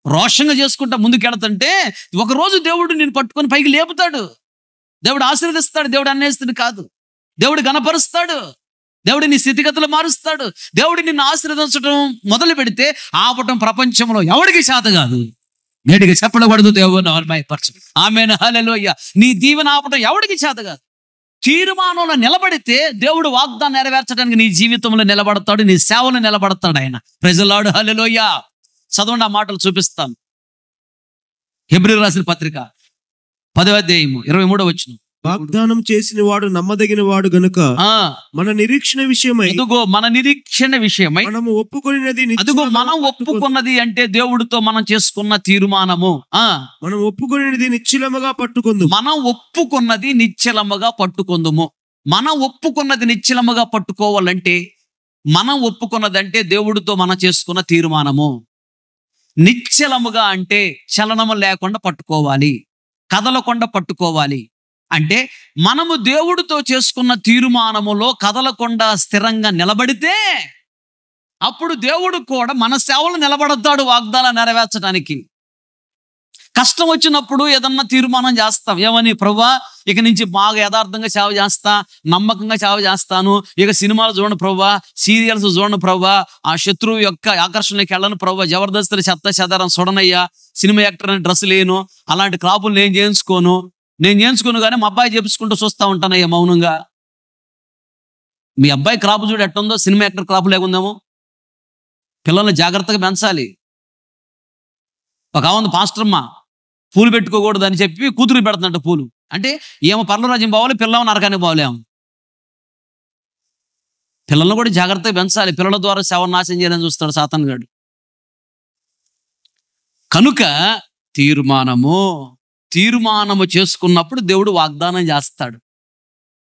రోషంగా చేసుకుంటా ముందుకెళ్తుంటే ఒకరోజు దేవుడు నిన్ను పట్టుకొని పైకి లేపుతాడు. దేవుడు ఆశీర్వదిస్తాడు. దేవుడు అన్నేస్తాడు కాదు. దేవుడు ఘనపరుస్తాడు. దేవుడు నీ స్థితిగతులు మారుస్తాడు. దేవుడు నిన్ను ఆశీర్వదించడం మొదలు పెడితే ఆపటం ప్రపంచంలో ఎవడికి చేత కాదు. నేటికి చెప్పడకూడదు దేవుని ఆమేన్ హల్లెలూయా. నీ దీవెన ఆపటం ఎవడికి చేత కాదు. తీర్మానంలో నిలబడితే దేవుడు వాగ్దానం నెరవేర్చడానికి నీ జీవితంలో నిలబడతాడు, నీ సేవలో నిలబడతాడు ఆయన. ప్రైజ్ ది లార్డ్ హల్లెలూయా. చదవండి, ఆ మాటలు చూపిస్తాను. హెబ్రీయులకు రాసిన పత్రిక 10వ అధ్యాయము 23వ వచనం. వాగ్దానం చేసిన వాడు నమ్మదగిన వాడు గనుక మన నిరీక్షణ విషయమై మన నిరీక్షణ విషయమై మనము ఒప్పుకొనినది మనం ఒప్పుకున్నది అంటే దేవుడితో మనం చేసుకున్న తీర్మానము. మనం ఒప్పుకొనినది నిశ్చలముగా పట్టుకుందు. మనం ఒప్పుకున్నది నిశ్చలముగా పట్టుకుందుము. మనం ఒప్పుకున్నది నిశ్చలముగా పట్టుకోవాలంటే, మనం ఒప్పుకున్నదంటే దేవుడితో మనం చేసుకున్న తీర్మానము. నిశ్చలముగా అంటే చలనము లేకుండా పట్టుకోవాలి, కదలకుండా పట్టుకోవాలి. అంటే మనము దేవుడితో చేసుకున్న తీర్మానములో కదలకుండా స్థిరంగా నిలబడితే అప్పుడు దేవుడు కూడా మన సేవలు నిలబడతాడు వాగ్దానం నెరవేర్చడానికి. కష్టం వచ్చినప్పుడు ఏదన్నా తీర్మానం చేస్తాం. ఏమని? ప్రభువా, ఇక నుంచి బాగా యథార్థంగా సేవ చేస్తా, నమ్మకంగా సేవ చేస్తాను. ఇక సినిమాలు చూడండి ప్రభువా, సీరియల్స్ చూడండి ప్రభువా, ఆ శత్రువు యొక్క ఆకర్షణకి వెళ్ళను ప్రభువా, జబర్దస్తులు చెత్త చెదారం చూడనయ్యా, సినిమా యాక్టర్ అని డ్రెస్ లేను, అలాంటి క్రాపులు నేను చేయించుకోను కానీ మా అబ్బాయి చేపించుకుంటూ చూస్తూ ఉంటానయ్యా మౌనంగా. మీ అబ్బాయి క్రాపు చూడు ఎట్టుందో, సినిమా యాక్టర్ క్రాపు లేకుందేమో. పిల్లల్ని జాగ్రత్తగా పెంచాలి. ఒక ఆమె పాస్టర్మ్మ పూలు పెట్టుకోకూడదు అని చెప్పి కూతురు పెడుతుందంట పూలు. అంటే ఏమో పర్లరాజ్యం పోవాలి, పిల్లలు నరకానికి పోలేము. పిల్లలను కూడా జాగ్రత్తగా పెంచాలి. పిల్లల ద్వారా సేవ నాశనం చేయాలని చూస్తాడు సాతాను గాడు. కనుక తీర్మానము చేసుకున్నప్పుడు దేవుడు వాగ్దానం చేస్తాడు.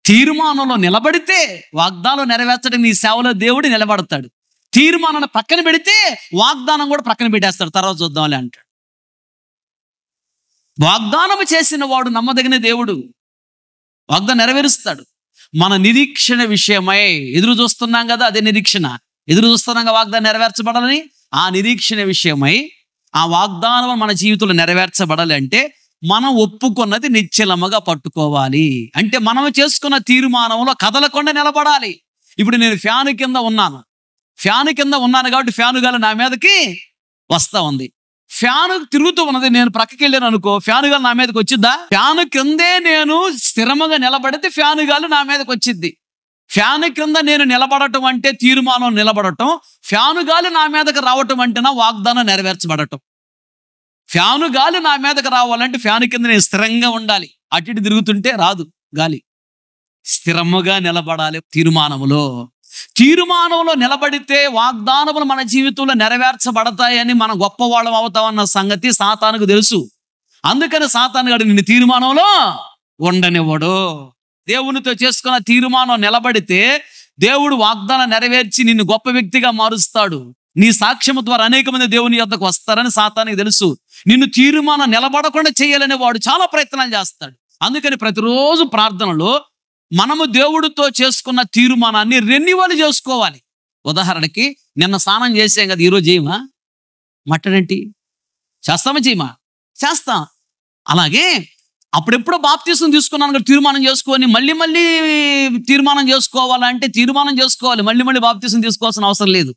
తీర్మానంలో నిలబడితే వాగ్దానం నెరవేర్చడం నీ సేవలో దేవుడు నిలబడతాడు. తీర్మానాన్ని పక్కన పెడితే వాగ్దానం కూడా పక్కన పెట్టేస్తాడు. తర్వాత చూద్దాంలే అంటాడు. వాగ్దానం చేసిన వాడు నమ్మదగిన దేవుడు, వాగ్దానం నెరవేరుస్తాడు. మన నిరీక్షణ విషయమై ఎదురు చూస్తున్నాం కదా, అదే నిరీక్షణ. ఎదురు చూస్తున్నాం వాగ్దానం నెరవేర్చబడాలని. ఆ నిరీక్షణ విషయమై ఆ వాగ్దానం మన జీవితంలో నెరవేర్చబడాలి అంటే మనం ఒప్పుకున్నది నిశ్చలముగా పట్టుకోవాలి. అంటే మనం చేసుకున్న తీర్మానంలో కదలకుండా నిలబడాలి. ఇప్పుడు నేను ఫ్యాను కింద ఉన్నాను కాబట్టి ఫ్యాను గాలి నా మీదకి వస్తా ఉంది. ఫ్యాను తిరుగుతూ ఉన్నది, నేను ప్రక్కకి వెళ్ళాను అనుకో, ఫ్యాను గాలి నా మీదకి వచ్చిద్దా? ఫ్యాను కిందే నేను స్థిరముగా నిలబడితే ఫ్యాను గాలి నా మీదకి వచ్చిద్ది. ఫ్యాను కింద నేను నిలబడటం అంటే తీర్మానం నిలబడటం, ఫ్యాను గాలి నా మీదకి రావటం అంటే నా వాగ్దానం నెరవేర్చబడటం. ఫ్యాను గాలి నా మీదకి రావాలంటే ఫ్యాను కింద నేను స్థిరంగా ఉండాలి. అటు ఇటు తిరుగుతుంటే రాదు గాలి. స్థిరముగా నిలబడాలి తీర్మానంలో నిలబడితే వాగ్దానములు మన జీవితంలో నెరవేర్చబడతాయని మనం గొప్పవాళ్ళం అవుతామన్న సంగతి సాతానుకు తెలుసు. అందుకని సాతాను గాడు నిన్ను తీర్మానంలో ఉండనివ్వడు. దేవునితో చేసుకున్న తీర్మానం నిలబడితే దేవుడు వాగ్దానం నెరవేర్చి నిన్ను గొప్ప వ్యక్తిగా మారుస్తాడు. నీ సాక్ష్యము ద్వారా అనేక మంది దేవుని యొద్దకు వస్తారని సాతానికి తెలుసు. నిన్ను తీర్మానం నిలబడకుండా చేయాలనే వాడు చాలా ప్రయత్నాలు చేస్తాడు. అందుకని ప్రతిరోజు ప్రార్థనలో మనము దేవుడితో చేసుకున్న తీర్మానాన్ని రెన్యువల్ చేసుకోవాలి. ఉదాహరణకి నిన్న స్నానం చేసాం కదా, ఈరోజు చేయమా? మట్టడేంటి చేస్తామా? చేయమా? చేస్తాం. అలాగే అప్పుడెప్పుడో బాప్తీసం తీసుకున్నాను కదా, తీర్మానం చేసుకొని మళ్ళీ తీర్మానం చేసుకోవాలంటే తీర్మానం చేసుకోవాలి. మళ్ళీ బాప్తీసం తీసుకోవాల్సిన అవసరం లేదు.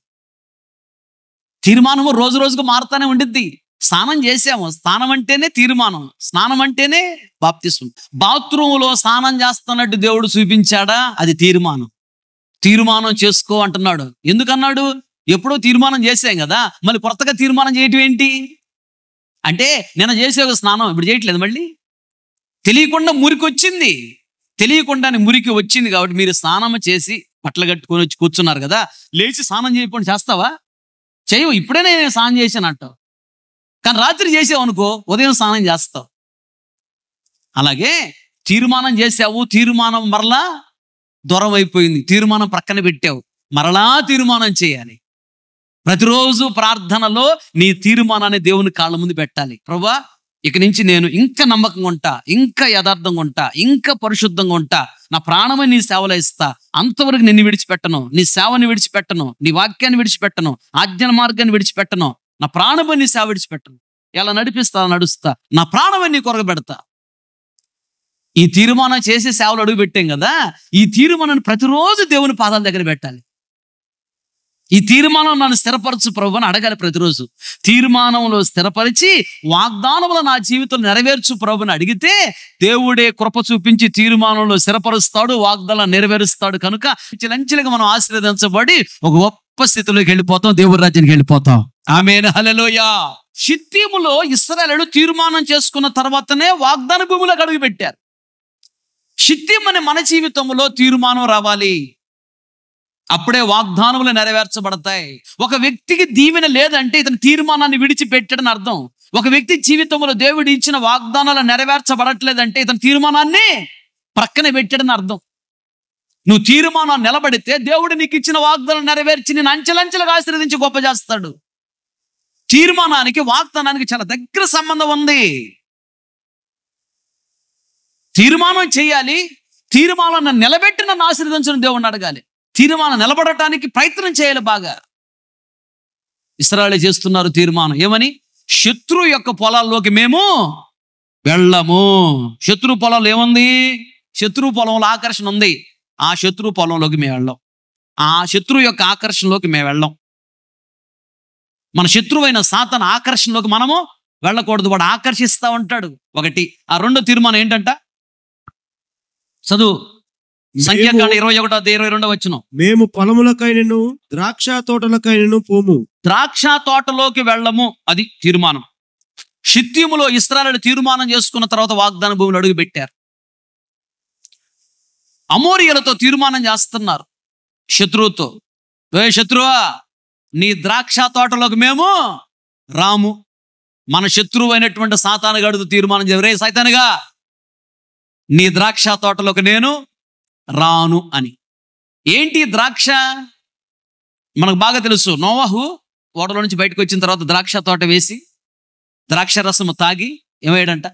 తీర్మానము రోజు రోజుకు మారుతానే ఉండిద్ది. స్నానం చేసాము, స్నానం అంటేనే తీర్మానం, స్నానం అంటేనే బాప్తిస్మం. బాత్రూంలో స్నానం చేస్తున్నట్టు దేవుడు చూపించాడా? అది తీర్మానం చేసుకో అంటున్నాడు. ఎందుకన్నాడు? ఎప్పుడో తీర్మానం చేసాం కదా, మళ్ళీ కొత్తగా తీర్మానం చేయటం ఏంటి అంటే, నిన్న చేసే ఒక స్నానం ఇప్పుడు చేయట్లేదు. మళ్ళీ తెలియకుండా మురికి వచ్చింది. తెలియకుండానే మురికి వచ్చింది కాబట్టి మీరు స్నానం చేసి బట్టలు కట్టుకొని వచ్చి కూర్చున్నారు కదా, లేచి స్నానం చేయకుండా చేస్తావా? చేయవు. ఇప్పుడే నేను స్నానం చేశాను అంటావు. కానీ రాత్రి చేసావు అనుకో, ఉదయం స్నానం చేస్తావు. అలాగే తీర్మానం చేసావు, తీర్మానం మరలా దూరం అయిపోయింది, తీర్మానం ప్రక్కన పెట్టావు, మరలా తీర్మానం చేయాలి. ప్రతిరోజు ప్రార్థనలో నీ తీర్మానాన్ని దేవుని కాళ్ళ ముందు పెట్టాలి. ప్రభువా, ఇక నుంచి నేను ఇంకా నమ్మకంగా ఉంటా, ఇంకా యథార్థంగా ఉంటా, ఇంకా పరిశుద్ధంగా ఉంటా, నా ప్రాణమే నీ సేవలో ఇస్తా, అంతవరకు నిన్ను విడిచిపెట్టను, నీ సేవని విడిచిపెట్టను, నీ వాక్యాన్ని విడిచిపెట్టను, ఆజ్ఞల మార్గాన్ని విడిచిపెట్టను, నా ప్రాణమే నీ సేవ విడిచిపెట్టను. ఎలా నడిపిస్తా నడుస్తా, నా ప్రాణమే నీ కొరకు పెడతా. ఈ తీర్మానం చేసి సేవలు అడుగు పెట్టాం కదా, ఈ తీర్మానాన్ని ప్రతిరోజు దేవుని పాదాల దగ్గర పెట్టాలి. ఈ తీర్మానం నన్ను స్థిరపరచు ప్రభు అని అడగాలి ప్రతిరోజు. తీర్మానంలో స్థిరపరిచి వాగ్దానంలో నా జీవితంలో నెరవేర్చు ప్రభు అని అడిగితే దేవుడే కృప చూపించి తీర్మానంలో స్థిరపరుస్తాడు, వాగ్దానం నెరవేరుస్తాడు. కనుక చిలంచిలుగా మనం ఆశీర్వదించబడి ఒక గొప్ప స్థితిలోకి వెళ్ళిపోతాం, దేవుడి రాజ్యానికి వెళ్ళిపోతాం. ఆమేన్, హల్లెలూయా. షిత్తీములో ఇశ్రాయేలు తీర్మానం చేసుకున్న తర్వాతనే వాగ్దాన భూమిలోకి అడుగు పెట్టారు. షిత్తీము అనే మన జీవితంలో తీర్మానం రావాలి, అప్పుడే వాగ్దానములు నెరవేర్చబడతాయి. ఒక వ్యక్తికి దీవెన లేదంటే ఇతని తీర్మానాన్ని విడిచిపెట్టడని అర్థం. ఒక వ్యక్తి జీవితంలో దేవుడు ఇచ్చిన వాగ్దానాలు నెరవేర్చబడట్లేదంటే ఇతని తీర్మానాన్ని ప్రక్కన పెట్టడని అర్థం. నువ్వు తీర్మానం నిలబడితే దేవుడు నీకు ఇచ్చిన వాగ్దానం నెరవేర్చి నేను అంచెలంచెలుగా ఆశీర్వదించి గొప్ప చేస్తాడు. తీర్మానానికి వాగ్దానానికి చాలా దగ్గర సంబంధం ఉంది. తీర్మానం చేయాలి, తీర్మానాన్ని నిలబెట్టి నన్ను ఆశీర్వదించిన దేవుడిని అడగాలి. తీర్మానం నిలబడటానికి ప్రయత్నం చేయాలి బాగా. ఇశ్రాయేలు చేస్తున్నారు తీర్మానం ఏమని? శత్రు యొక్క పొలాల్లోకి మేము వెళ్ళము. శత్రు పొలాలు ఏముంది? శత్రు పొలంలో ఆకర్షణ ఉంది. ఆ శత్రు పొలంలోకి మేము వెళ్ళాం. ఆ శత్రువు యొక్క ఆకర్షణలోకి మేము వెళ్ళాం. మన శత్రువైన సాతాను ఆకర్షణలోకి మనము వెళ్ళకూడదు. వాడు ఆకర్షిస్తూ ఉంటాడు. ఒకటి. ఆ రెండో తీర్మానం ఏంటంట? చదువు. సంఖ్యాకాండం 21-22 మేము పొలములకైనను ద్రాక్ష తోటలకైనను పోము. ద్రాక్ష తోటలోకి వెళ్ళము. అది తీర్మానం. షిత్తీములో ఇశ్రాయేలు తీర్మానం చేసుకున్న తర్వాత వాగ్దాన భూమిని అడుగు పెట్టారు. అమోరీయులతో తీర్మానం చేస్తున్నారు. శత్రువుతో, శత్రువా, నీ ద్రాక్ష తోటలోకి మేము రాము. మన శత్రువు అయినటువంటి సాతానుగాడితో తీర్మానం చేయ, రే సైతానుగా, నీ ద్రాక్ష తోటలోకి నేను రాను అని. ఏంటి ద్రాక్ష? మనకు బాగా తెలుసు. నోవహు ఓడలో నుంచి బయటకు వచ్చిన తర్వాత ద్రాక్ష తోట వేసి ద్రాక్ష రసము తాగి ఏమయ్యాడంట?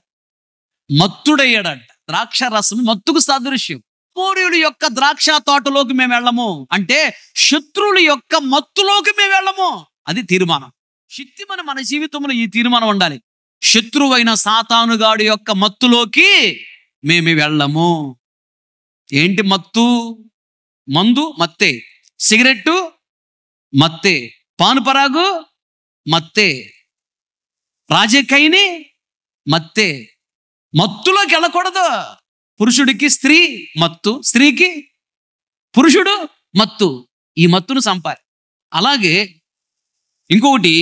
మత్తుడయ్యాడంట. ద్రాక్ష రసము మత్తుకు సాదృశ్యం. అమోరీయుల యొక్క ద్రాక్ష తోటలోకి మేము వెళ్ళము అంటే శత్రువుల యొక్క మత్తులోకి మేము వెళ్ళము. అది తీర్మానం. శక్తిమని మన జీవితంలో ఈ తీర్మానం ఉండాలి. శత్రువైన సాతానుగాడి యొక్క మత్తులోకి మేము వెళ్ళము. ఏంటి మత్తు? మందు మత్తే, సిగరెట్టు మత్తే, పానుపరాగు మత్తే, రాజకైని మత్తే. మత్తులోకి వెళ్ళకూడదు. పురుషుడికి స్త్రీ మత్తు, స్త్రీకి పురుషుడు మత్తు. ఈ మత్తును సంపాలి. అలాగే ఇంకొకటి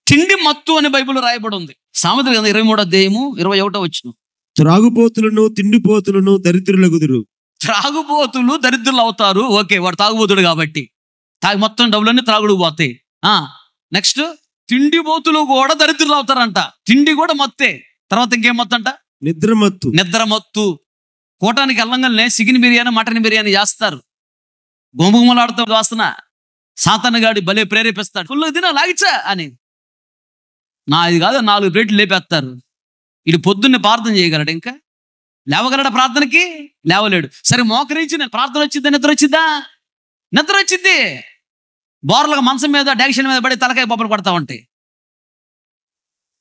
తిండి మత్తు అని బైబిల్ రాయబడి ఉంది. సామెతల గ్రంథం 23-21 త్రాగుబోతులను తిండిపోతులను దరిద్రులగుదురు. త్రాగుబోతులు దరిద్రులు అవుతారు. ఓకే, వాడు తాగుబోతుడు కాబట్టి తాగి మొత్తం డబ్బులన్నీ త్రాగుడు పోతాయి. నెక్స్ట్ తిండిపోతులు కూడా దరిద్రులు అవుతారంట. తిండి కూడా మత్తే. తర్వాత ఇంకేం మత్తు అంట? నిద్రమత్తు. నిద్రమత్తు. కూటానికి వెళ్ళంగానే చికెన్ బిర్యానీ, మటన్ బిర్యానీ చేస్తారు. గోముగుమలాడుతూ వాసన. సాతానుగాడి భలే ప్రేరేపిస్తాడు. ఫుల్ తిన లాగిచ్చా అని. ఇది కాదు 4 ప్లేట్లు లేపేస్తారు. ఇది పొద్దున్నే ప్రార్థన చేయగలడు? ఇంకా లేవగలడా ప్రార్థనకి? లేవలేడు. సరే మోకరించి ప్రార్థన వచ్చిద్దా? నిద్ర వచ్చిద్దా? నిద్ర వచ్చిద్ది. బోర్లకు మంచం మీద డైరెక్షన్ మీద పడి తలకాయ బొబ్బలు పడతా ఉంటాయి.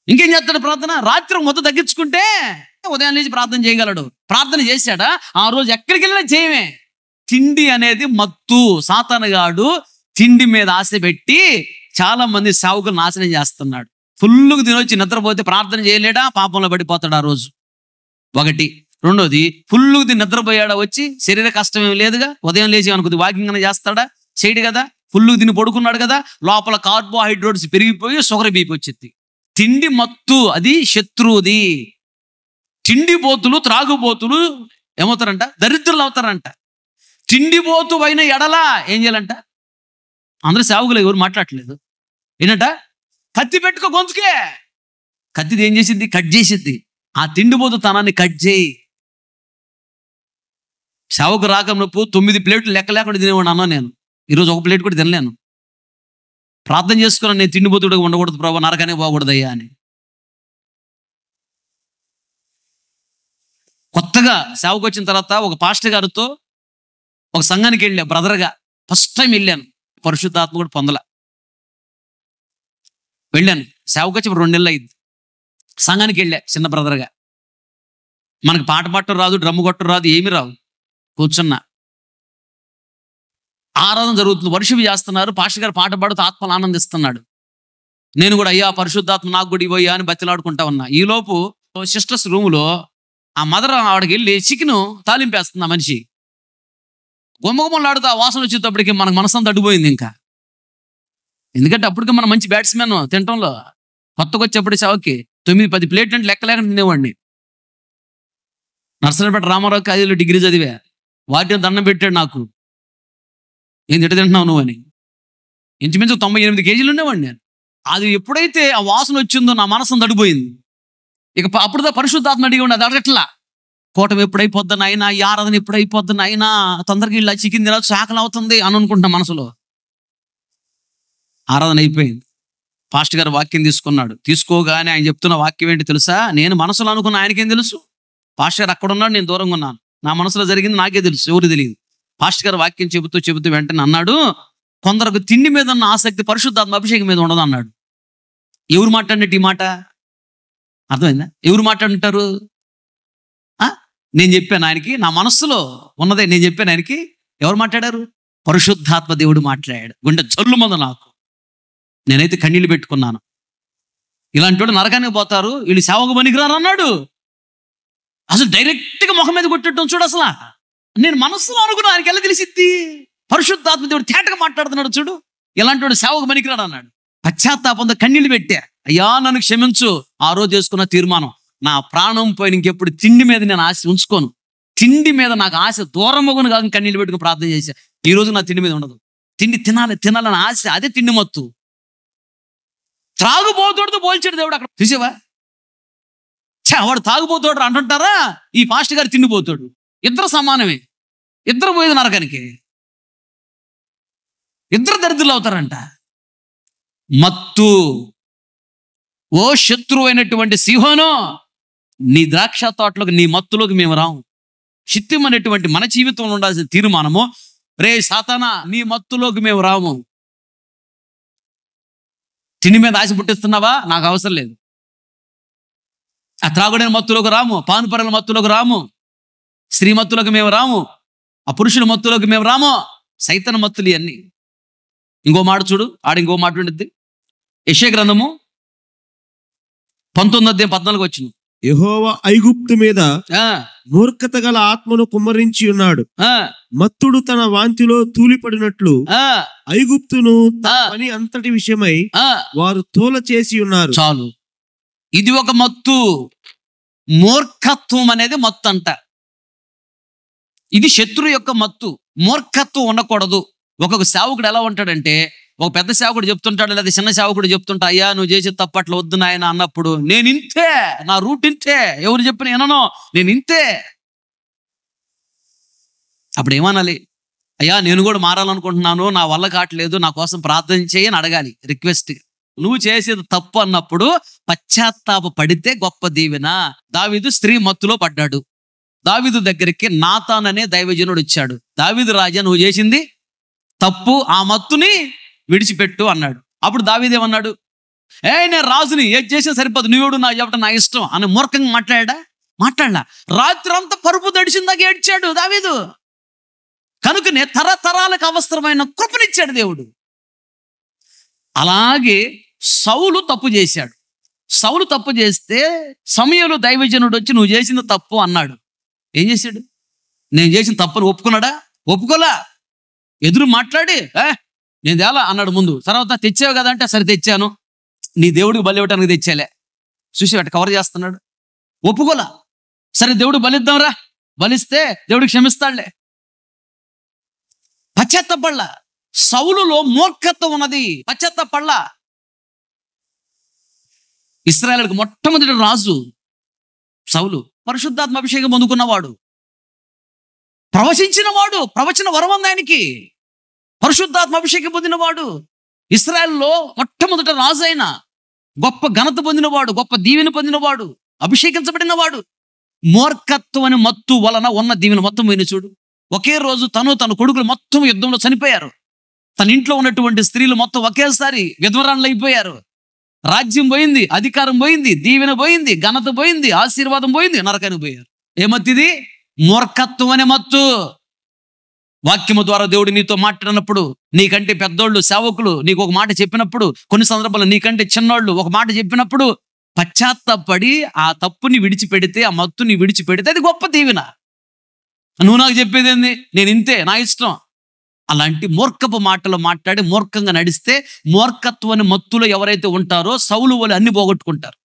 ఇంకేం చేస్తాడు? ప్రార్థన. రాత్రి మొత్తం తగ్గించుకుంటే ఉదయం లేచి ప్రార్థన చేయగలడు. ప్రార్థన చేశాడా? ఆ రోజు ఎక్కడికి వెళ్ళినా చేయమే. తిండి అనేది మత్తు. సాతానుగాడు తిండి మీద ఆశ పెట్టి చాలా మంది సేవకులు నాశనం చేస్తున్నాడు. ఫుల్లుగా తినొచ్చి నిద్రపోతే ప్రార్థన చేయలేడా? పాపంలో పడిపోతాడు ఆ రోజు. ఒకటి. రెండోది, ఫుల్లుగా తిని నిద్రపోయాడా? వచ్చి శరీర కష్టం ఏమి లేదుగా. ఉదయం లేచి అనుకుంది వాకింగ్ అని చేస్తాడా? చేయడు కదా. ఫుల్లుగా తిని పడుకున్నాడు కదా. లోపల కార్బోహైడ్రేట్స్ పెరిగిపోయి షుగర్ బీపీ వచ్చింది. తిండి మత్తు, అది శత్రువుది. తిండిపోతులు త్రాగుబోతులు ఏమవుతారంట? దరిద్రులు అవుతారంట. తిండిపోతు అయిన ఎడల ఏం చేయాలంట? అందరూ సేవకులు ఎవరు మాట్లాడట్లేదు. ఏంటంట? కత్తి పెట్టుకో గొంతుకే. కత్తిది ఏం చేసింది? కట్ చేసిద్ది. ఆ తిండిపోతు తనాన్ని కట్ చేయి. సేవకు రాకమునప్పుడు 9 ప్లేట్లు లెక్క లేకుండా తినేవాడు అన్నా నేను. ఈరోజు 1 ప్లేట్ కూడా తినలేను. ప్రార్థన చేసుకున్నాను, నేను తిండిపోతుడుగా ఉండకూడదు ప్రభు, నరకనే పోకూడదయ్యా అని. కొత్తగా సేవకు వచ్చిన తర్వాత ఒక పాస్టర్ గారితో ఒక సంఘానికి వెళ్ళా బ్రదర్గా. ఫస్ట్ టైం వెళ్ళాను. పరిశుద్ధాత్మ కూడా పొందల. వెళ్ళాను. సేవకు వచ్చి 2 నెలలు అయింది. సంఘానికి వెళ్ళా చిన్న బ్రదర్గా. మనకు పాట పాడటం రాదు, డ్రమ్ము కొట్టడం రాదు, ఏమి రావు. కూర్చున్నా. ఆరాధన జరుగుతుంది, వర్షిప్ చేస్తున్నారు. పాస్టర్ గారు పాట పాడుతూ ఆత్మలు ఆనందిస్తున్నాడు. నేను కూడా అయ్యా పరిశుద్ధాత్మ నాకు కూడా ఇవ్వయ్యా అని బతిలాడుకుంటా ఉన్నా. ఈలోపు సిస్టర్స్ రూములో ఆ మదర్ ఆవిడకి వెళ్ళి చికెన్ తాలింపేస్తుంది ఆ మనిషి. గుమ్మగుమ్మలాడుతూ ఆ వాసన వచ్చేటప్పటికి మనకు మనసంతా అడ్డుపోయింది ఇంకా. ఎందుకంటే అప్పటికే మనం మంచి బ్యాట్స్మెన్ తినటంలో. కొత్తగా వచ్చేప్పుడు సేవకి 9-10 ప్లేట్లు అంటే లెక్క లేకుండా తినేవాడిని. నర్సరావుపేట రామారావు కాలేజీలో డిగ్రీ చదివా. వాటిని దండం పెట్టాడు నాకు. ఏం తిట్ట తింటున్నావు నువ్వు అని. ఇంచుమించు 98 కేజీలు ఉండేవాడిని నేను. అది ఎప్పుడైతే ఆ వాసన వచ్చిందో నా మనసు తడిపోయింది. ఇక అప్పుడుదా పరిశుద్ధాత్మ అడిగి ఉండదు. అడగట్లా కూటమి ఎప్పుడైపోద్దని అయినా, ఈ ఆరాధన ఎప్పుడైపోద్దని అయినా, తొందరగా ఇలా చికెన్ తినచ్చు, ఆకలి అవుతుంది అని అనుకుంటున్నా మనసులో. ఆరాధన అయిపోయింది. పాస్టర్ గారు వాక్యం తీసుకున్నాడు. తీసుకోగానే ఆయన చెప్తున్న వాక్యం ఏంటి తెలుసా? నేను మనసులో అనుకున్న ఆయనకేం తెలుసు? పాస్టర్ గారు అక్కడ ఉన్నాడు, నేను దూరంగా ఉన్నాను. నా మనసులో జరిగింది నాకే తెలుసు, ఎవరు తెలియదు. పాస్టర్ గారు వాక్యం చెబుతూ వెంటనే అన్నాడు, కొందరికి తిండి మీద ఉన్న ఆసక్తి పరిశుద్ధాత్మ అభిషేకం మీద ఉండదు అన్నాడు. ఎవరు మాట్లాడినట్టు ఈ మాట? అర్థమైందా? ఎవరు మాట్లాడుంటారు? నేను చెప్పాను ఆయనకి, నా మనస్సులో ఉన్నదే నేను చెప్పాను ఆయనకి. ఎవరు మాట్లాడారు? పరిశుద్ధాత్మ దేవుడు మాట్లాడాడు. గుండె జల్లుమంది నాకు. నేనైతే కన్నీళ్ళు పెట్టుకున్నాను. ఇలాంటి వాడు నరకానికి పోతారు, వీళ్ళు సేవకు పనికిరారు అన్నాడు. అసలు డైరెక్ట్గా ముఖం మీద కొట్టడం చూడు. అసలు నేను మనస్సులో అనుకున్నా, ఆయనకి ఎలా తెలిసిద్ది? పరిశుద్ధాత్మ దేవుడు తేటగా మాట్లాడుతున్నాడు చూడు. ఇలాంటి వాడు సేవకు పనికిరాడు అన్నాడు. పశ్చాత్తాపంతో కన్నీళ్ళు పెట్టా. అయ్యా నన్ను క్షమించు. ఆ రోజు చేసుకున్న తీర్మానం, నా ప్రాణం పోయిన ఇంకెప్పుడు తిండి మీద నేను ఆశ ఉంచుకోను. తిండి మీద నాకు ఆశ దూరమగును కాక కన్నీళ్ళు పెట్టుకుని ప్రార్థన చేశా. ఈ రోజు నా తిండి మీద ఉండదు. తిండి తినాలని ఆశ, అదే తిండి మత్తు. త్రాగుబోతుడితో పోల్చాడు దేవుడు అక్కడ. చూసావా? వాడు తాగుబోతాడు అంటుంటారా, ఈ పాస్టర్ గారు తిండిపోతాడు. ఇద్దరు సమానమే. ఇద్దరు పోయేది నరకానికి. ఇద్దరు దరిద్రులు అవుతారంట. మత్తు. ఓ శత్రువు అయినటువంటి సీహోను, నీ ద్రాక్ష తోటలోకి, నీ మత్తులోకి మేము రాము. షిత్తిం అనేటువంటి మన జీవితంలో ఉండాల్సిన తీర్మానము, రే సాతానా నీ మత్తులోకి మేము రాము. తిండి మీద ఆశ పుట్టిస్తున్నావా? నాకు అవసరం లేదు. ఆ త్రాగుడైన మత్తులోకి రాము, పానుపరల మత్తులోకి రాము, స్త్రీ మత్తులోకి మేము రాము, ఆ పురుషుల మత్తులోకి మేము రాము. సైతన మత్తులు ఇవన్నీ. ఇంకో మాట చూడు, ఇంకో మాట ఉండిద్ది. యెషయా గ్రంథము 19:14 యెహోవా ఐగుప్తు మీద మూర్ఖత గల ఆత్మను కుమ్మరించి ఉన్నాడు. మత్తుడు తన వాంతిలో తూలిపడినట్లు ఐగుప్తును తన పని అంతటి విషయమై వారు తోల చేసి ఉన్నారు. చాలు. ఇది ఒక మత్తు. మూర్ఖత్వం అనేది మత్తు అంట. ఇది శత్రు యొక్క మత్తు. మూర్ఖత్వం ఉండకూడదు. ఒక్కొక్క సేవకుడు ఎలా ఉంటాడంటే, ఒక పెద్ద సేవకుడు చెప్తుంటాడు, లేదా చిన్న సేవకుడు చెప్తుంటా, అయ్యా నువ్వు చేసే తప్పట్లు వద్దు నాయన అన్నప్పుడు, నేను ఇంతే, నా రూట్ ఇంతే, ఎవరు చెప్పిన వినను, నేను ఇంతే. అప్పుడు ఏమనాలి? అయ్యా నేను కూడా మారాలనుకుంటున్నాను, నా వల్ల కావట్లేదు, నా కోసం ప్రార్థన చేయని అడగాలి రిక్వెస్ట్. నువ్వు చేసేది తప్పు అన్నప్పుడు పశ్చాత్తాప పడితే గొప్ప దీవెన. దావీదు స్త్రీ మత్తులో పడ్డాడు. దావీదు దగ్గరికి నాతాన్ అనే దైవజనుడు వచ్చాడు. దావీదు రాజా నువ్వు చేసింది తప్పు, ఆ మత్తుని విడిచిపెట్టు అన్నాడు. అప్పుడు దావీదు ఏమన్నాడు? నేను రాజుని, ఏది చేసినా సరిపోదు, నువ్వేడు నా చెప్పడం నా ఇష్టం అని మూర్ఖంగా మాట్లాడలా. రాత్రి అంతా పరుపు దడిచిందాక ఏడ్చాడు దావీదు. కనుకనే తరతరాలకు అవసరమైన కృపనిచ్చాడు దేవుడు. అలాగే సౌలు తప్పు చేశాడు. సౌలు తప్పు చేస్తే సమూయేలు దైవజనుడు వచ్చి నువ్వు చేసింది తప్పు అన్నాడు. ఏం చేశాడు? నేను చేసిన తప్పును ఒప్పుకున్నాడా? ఒప్పుకోలా. ఎదురు మాట్లాడి నేను తేలా అన్నాడు ముందు. తర్వాత తెచ్చావు కదా అంటే, సరే తెచ్చాను, నీ దేవుడికి బలి ఇవ్వటానికి తెచ్చాలే. చూసి అటు కవర్ చేస్తున్నాడు. ఒప్పుకోలా. సరే దేవుడికి బలిద్దాంరా, బలిస్తే దేవుడికి క్షమిస్తాడులే. పశ్చాత్తపడలా. సౌలులో మూర్ఖత్వం ఉన్నది, పశ్చాత్తపడలా. ఇశ్రాయేలుకు మొట్టమొదటి రాజు సౌలు. పరిశుద్ధాత్మ అభిషేకం పొందుకున్నవాడు, ప్రవచించిన వాడు, ప్రవచన వరం ఉంది ఆయనకి. పరిశుద్ధాత్మ అభిషేకం పొందినవాడు, ఇశ్రాయేలులో మొట్టమొదటి రాజు అయిన, గొప్ప ఘనత పొందినవాడు, గొప్ప దీవెన పొందినవాడు, అభిషేకించబడినవాడు. మూర్ఖత్వం అని మత్తు వలన ఉన్న దీవెన మొత్తం పోయిన చూడు. ఒకే రోజు తన కొడుకులు మొత్తం యుద్ధంలో చనిపోయారు. తన ఇంట్లో ఉన్నటువంటి స్త్రీలు మొత్తం ఒకేసారి విధ్వరాన్లు అయిపోయారు. రాజ్యం పోయింది, అధికారం పోయింది, దీవెన పోయింది, ఘనత పోయింది, ఆశీర్వాదం పోయింది, నరకానికి పోయారు. ఏ మత్తిది? మూర్ఖత్వం అనే మత్తు. వాక్యము ద్వారా దేవుడు నీతో మాట్లాడినప్పుడు, నీకంటే పెద్దోళ్ళు సేవకులు నీకు ఒక మాట చెప్పినప్పుడు, కొన్ని సందర్భాల్లో నీకంటే చిన్నోళ్ళు ఒక మాట చెప్పినప్పుడు పశ్చాత్తాపడి ఆ తప్పుని విడిచిపెడితే, ఆ మత్తుని విడిచిపెడితే అది గొప్ప దీవెన. నువ్వు నాకు చెప్పేది ఏంది? నేను ఇంతే, నా ఇష్టం. అలాంటి మూర్ఖపు మాటలు మాట్లాడి మూర్ఖంగా నడిస్తే, మూర్ఖత్వాన్ని మత్తులో ఎవరైతే ఉంటారో సౌలు వలె అన్ని పోగొట్టుకుంటారు.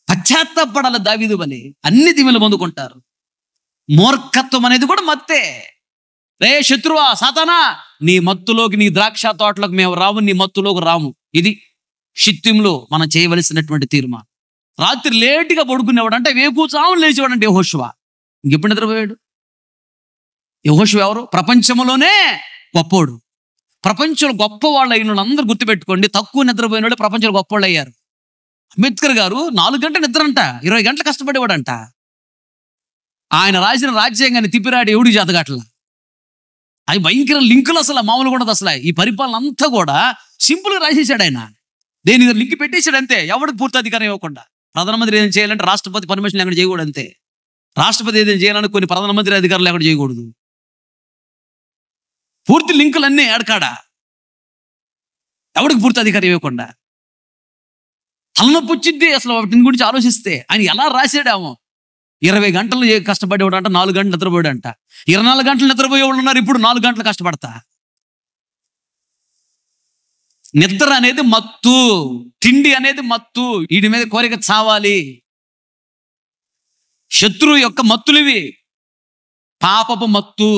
పశ్చాత్తాపడాలి దావీదు వలె, అన్ని దీవెనలు పొందుకుంటారు. మూర్ఖత్వం అనేది కూడా మత్తే. రే శత్రువా, సాతానా, నీ మత్తులోకి, నీ ద్రాక్ష తోటలోకి మేము రాము, నీ మత్తులోకి రాము. ఇది షిత్తింలో మనం చేయవలసినటువంటి తీర్మానం. రాత్రి లేటుగా పడుకునేవాడు అంటే, వేకువజామున లేచేవాడు అంటే యెహోషువ. ఇంకెప్పుడు నిద్రపోయాడు? యెహోషువ ఎవరు? ప్రపంచంలోనే గొప్పోడు. ప్రపంచంలో గొప్ప వాళ్ళు అయిన వాళ్ళు అందరూ గుర్తుపెట్టుకోండి, తక్కువ నిద్రపోయిన వాళ్ళు ప్రపంచంలో గొప్పవాళ్ళు అయ్యారు. అంబేద్కర్ గారు 4 గంటల నిద్ర అంట, 20 గంటలు కష్టపడేవాడంట. ఆయన రాసిన రాజ్యాంగాన్ని తిప్పిరాడు ఎవడికి చేతగాట్ల. అవి భయంకర లింకులు, అసలు మామూలుగా ఉండదు. అసలు ఈ పరిపాలన అంతా కూడా సింపుల్గా రాసేసాడు ఆయన. దేని లింక్ పెట్టేశాడు అంతే. ఎవరికి పూర్తి అధికారం ఇవ్వకుండా. ప్రధానమంత్రి ఏదైనా చేయాలంటే రాష్ట్రపతి పర్మిషన్ లేకుండా చేయకూడదు అంతే. రాష్ట్రపతి ఏదైనా చేయాలంటే కొన్ని ప్రధానమంత్రి అధికారులు లేకుండా చేయకూడదు. పూర్తి లింకులన్నీ ఏడకాడా, ఎవరికి పూర్తి అధికారం ఇవ్వకుండా. తలనొప్పి వచ్చింది అసలు వాటిని గురించి ఆలోచిస్తే. ఆయన ఎలా రాశాడేమో. 20 గంటలు కష్టపడేవాడు అంట, 4 గంటలు నిద్రపోయాడు అంట. 24 గంటలు నిద్రపోయేవాళ్ళు ఉన్నారు, ఇప్పుడు 4 గంటలు కష్టపడతా. నిద్ర అనేది మత్తు, తిండి అనేది మత్తు. వీటి మీద కోరిక చావాలి. శత్రువు యొక్క మత్తులివి. పాపపు మత్తు.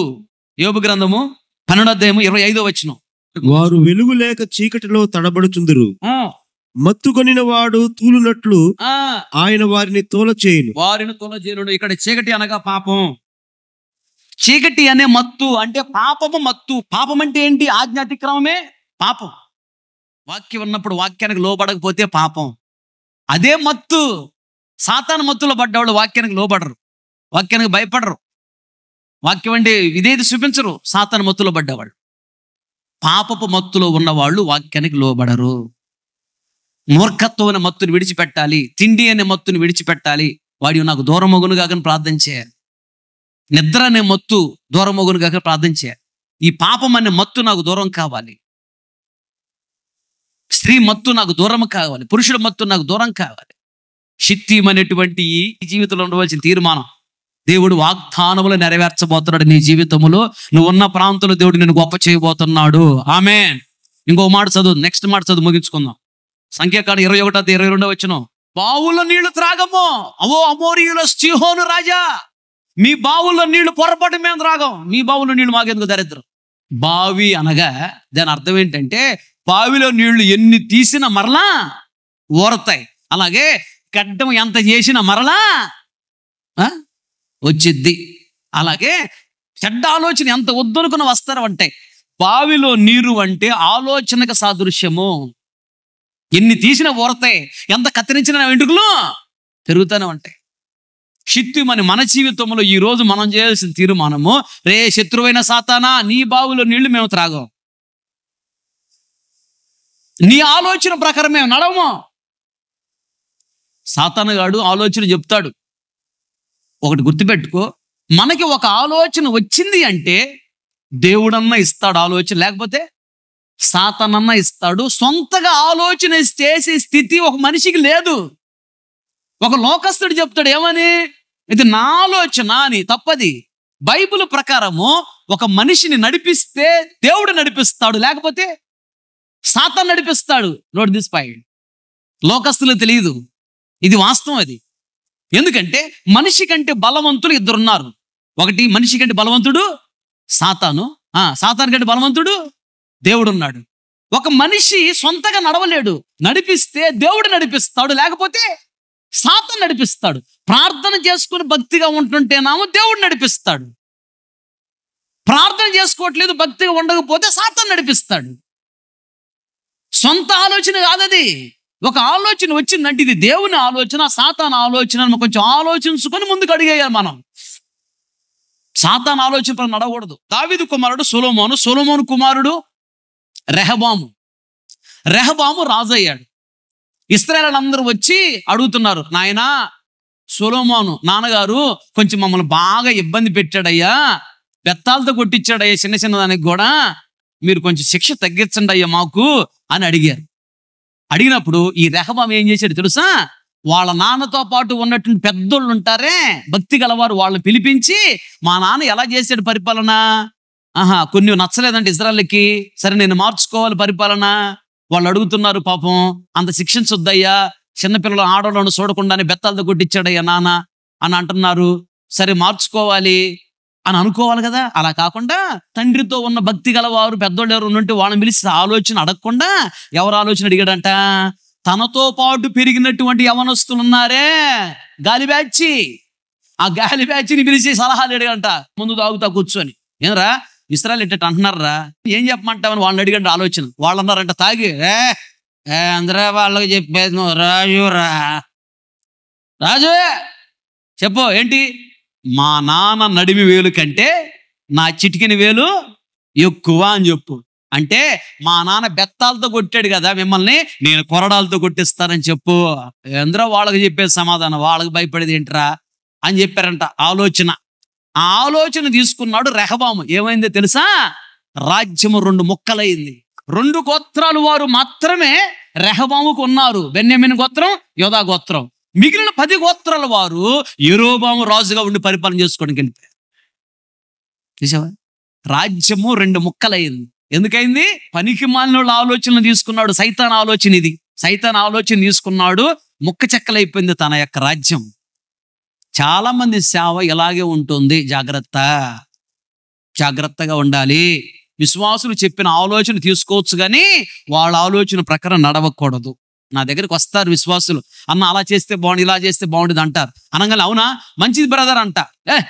యోబు గ్రంథము 12:25. వారు వెలుగు లేక చీకటిలో తడబడుచుందురు. మత్తుకొనిన వాడు తూలునట్లు ఆయన వారిని తోలచేయును. వారిని తోలచేయును. ఇక్కడ చీకటి అనగా పాపం. చీకటి అనే మత్తు అంటే పాపము మత్తు. పాపం అంటే ఏంటి? ఆజ్ఞాతిక్రమమే పాపం. వాక్యం ఉన్నప్పుడు వాక్యానికి లోబడకపోతే పాపం. అదే మత్తు. సాతాను మత్తులో పడ్డవాళ్ళు వాక్యానికి లోబడరు, వాక్యానికి భయపడరు, వాక్యం అంటే ఇదేది చూపించరు. సాతాను మత్తులో పడ్డవాళ్ళు, పాపపు మత్తులో ఉన్నవాళ్ళు వాక్యానికి లోబడరు. మూర్ఖత్వం అనే మత్తుని విడిచిపెట్టాలి, తిండి అనే మత్తుని విడిచిపెట్టాలి. వాడి నాకు దూరమగును కాకని ప్రార్థన చేయాలి. నిద్ర అనే మత్తు దూరమగును కాక ప్రార్థన చేయాలి. ఈ పాపం అనే మత్తు నాకు దూరం కావాలి. స్త్రీ మత్తు నాకు దూరం కావాలి. పురుషుల మత్తు నాకు దూరం కావాలి. శక్తిం అనేటువంటి ఈ జీవితంలో ఉండవలసిన తీర్మానం దేవుడు వాగ్దానములు నెరవేర్చబోతున్నాడు. నీ జీవితంలో నువ్వు ఉన్న ప్రాంతంలో దేవుడు నిన్ను గొప్ప చేయబోతున్నాడు. ఆమేన్. ఇంకో మాట చదువు, నెక్స్ట్ మాట చదువు, ముగించుకుందాం. సంఖ్యాకాండం 21-22 బావుల్లో నీళ్లు త్రాగము. అవో అమోరీయుల సీహోను రాజా, మీ బావుల్లో నీళ్లు పొరపాటు మేము త్రాగం. మీ బావుల్లో నీళ్లు మాకెందుకు దరిద్రం. బావి అనగా దాని అర్థం ఏంటంటే బావిలో నీళ్లు ఎన్ని తీసినా మరలా ఊరతాయి. అలాగే గడ్డం ఎంత చేసినా మరలా వచ్చిద్ది. అలాగే చెడ్డ ఆలోచన ఎంత వద్దనుకున్న వస్తారు అంటే బావిలో నీరు అంటే ఆలోచనకు సాదృశ్యము. ఎన్ని తీసినా ఊరతాయి, ఎంత కత్తిరించిన వెంట్రుకలు పెరుగుతూనే ఉంటాయి. శక్తిమని మన జీవితంలో ఈ రోజు మనం చేయాల్సిన తీర్మానము, రే శత్రువైన సాతానా, నీ బావిలో నీళ్లు మేము త్రాగం. నీ ఆలోచన ప్రకారం మేము నడవము. సాతానుగాడు ఆలోచన చెప్తాడు. ఒకటి గుర్తుపెట్టుకో, మనకి ఒక ఆలోచన వచ్చింది అంటే దేవుడన్నా ఇస్తాడు ఆలోచన, లేకపోతే సాతానన్నా ఇస్తాడు. సొంతగా ఆలోచన చేసే స్థితి ఒక మనిషికి లేదు. ఒక లోకస్తుడు చెప్తాడు ఏమని, ఇది నా ఆలోచన అని. తప్పది. బైబిల్ ప్రకారము ఒక మనిషిని నడిపిస్తే దేవుడు నడిపిస్తాడు, లేకపోతే సాతాను నడిపిస్తాడు. Note this point. లోకస్తులకు తెలియదు, ఇది వాస్తవం. అది ఎందుకంటే మనిషి కంటే బలవంతులు 2 ఉన్నారు. ఒకటి మనిషి కంటే బలవంతుడు సాతాను, సాతాను కంటే బలవంతుడు దేవుడు ఉన్నాడు. ఒక మనిషి సొంతగా నడవలేడు, నడిపిస్తే దేవుడు నడిపిస్తాడు, లేకపోతే సాతాను నడిపిస్తాడు. ప్రార్థన చేసుకుని భక్తిగా ఉంటుంటేనేమో దేవుడు నడిపిస్తాడు. ప్రార్థన చేసుకోవట్లేదు, భక్తిగా ఉండకపోతే సాతాను నడిపిస్తాడు. సొంత ఆలోచన కాదది. ఒక ఆలోచన వచ్చిందంటే ఇది దేవుని ఆలోచన, సాతాను ఆలోచన కొంచెం ఆలోచించుకొని ముందుకు అడిగేయాలి మనం. సాతాను ఆలోచన నడవకూడదు. దావీదు కుమారుడు సొలొమోను, సొలొమోను కుమారుడు రెహబాము. రెహబాము రాజు అయ్యాడు. ఇశ్రాయేలీయులందరూ వచ్చి అడుగుతున్నారు, నాయనా సొలొమోను నాన్నగారు కొంచెం మమ్మల్ని బాగా ఇబ్బంది పెట్టాడయ్యా, బెత్తాలతో కొట్టించాడయ్యా, చిన్న చిన్న దానికి కూడా మీరు కొంచెం శిక్ష తగ్గించండి అయ్యా మాకు అని అడిగారు. అడిగినప్పుడు ఈ రెహబాము ఏం చేశాడు తెలుసా, వాళ్ళ నాన్నతో పాటు ఉన్నటువంటి పెద్దోళ్ళు ఉంటారే భక్తి గలవారు, వాళ్ళని పిలిపించి మా నాన్న ఎలా చేశాడు పరిపాలన, కొన్ని నచ్చలేదంటే ఇశ్రాయేలుకి, సరే నేను మార్చుకోవాలి పరిపాలన. వాళ్ళు అడుగుతున్నారు, పాపం అంత శిక్షించొద్దయ్యా, చిన్నపిల్లలు ఆడవాళ్ళను చూడకుండానే బెత్తాలతో కొట్టించాడయ్యా నాన్న అని అంటున్నారు. సరే మార్చుకోవాలి అని అనుకోవాలి కదా. అలా కాకుండా తండ్రితో ఉన్న భక్తి గలవారు పెద్దోళ్ళు ఎవరు ఉన్నట్టు వాళ్ళని పిలిచి ఆలోచన అడగకుండా ఎవరు ఆలోచన అడిగాడంట, తనతో పాటు పెరిగినటువంటి యవనస్తులు ఉన్నారే గాలి బ్యాచి, ఆ గాలి బ్యాచిని పిలిచి సలహాలు అడిగంట ముందు తాగుతా కూర్చొని. ఏనరా ఇశ్రాయేలు ఎట్ట అంటున్నారా, ఏం చెప్పమంటామని వాళ్ళని అడిగండి ఆలోచన. వాళ్ళు అన్నారంట తాగి, అందరూ వాళ్ళకి చెప్పేది నువ్వు రాజురా, రాజు చెప్పు ఏంటి, మా నాన్న నడిమి వేలు కంటే నా చిటికిన వేలు ఎక్కువ అని చెప్పు. అంటే మా నాన్న బెత్తాలతో కొట్టాడు కదా మిమ్మల్ని, నేను కొరడాలతో కొట్టిస్తానని చెప్పు. ఎందరో వాళ్ళకి చెప్పేది సమాధానం, వాళ్ళకి భయపడేది ఏంట్రా అని చెప్పారంట. ఆలోచన, ఆ ఆలోచన తీసుకున్నాడు రెహబాము. ఏమైందో తెలుసా? రాజ్యము 2 ముక్కలైంది. 2 గోత్రాలు వారు మాత్రమే రెహబాముకు ఉన్నారు, బెన్యామీను గోత్రం, యోదా గోత్రం. మిగిలిన 10 గోత్రాల వారు యెరోబాము రాజుగా ఉండి పరిపాలన చేసుకోవడానికి వెళ్ళిపోయారు. చూసావా? రాజ్యము 2 ముక్కలైంది. ఎందుకైంది? పనికి మాలిన ఆలోచనలు తీసుకున్నాడు. సైతాన్ ఆలోచన ఇది. సైతాన్ ఆలోచన తీసుకున్నాడు, ముక్క చెక్కలైపోయింది తన యొక్క రాజ్యం. చాలా మంది సేవ ఇలాగే ఉంటుంది. జాగ్రత్తగా ఉండాలి. విశ్వాసులు చెప్పిన ఆలోచన తీసుకోవచ్చు కానీ వాళ్ళ ఆలోచన ప్రకారం నడవకూడదు. నా దగ్గరికి వస్తారు విశ్వాసులు, అన్న అలా చేస్తే బాగుంది, ఇలా చేస్తే బాగుంటుంది అంటారు. అనగానే అవునా మంచిది బ్రదర్ అంట.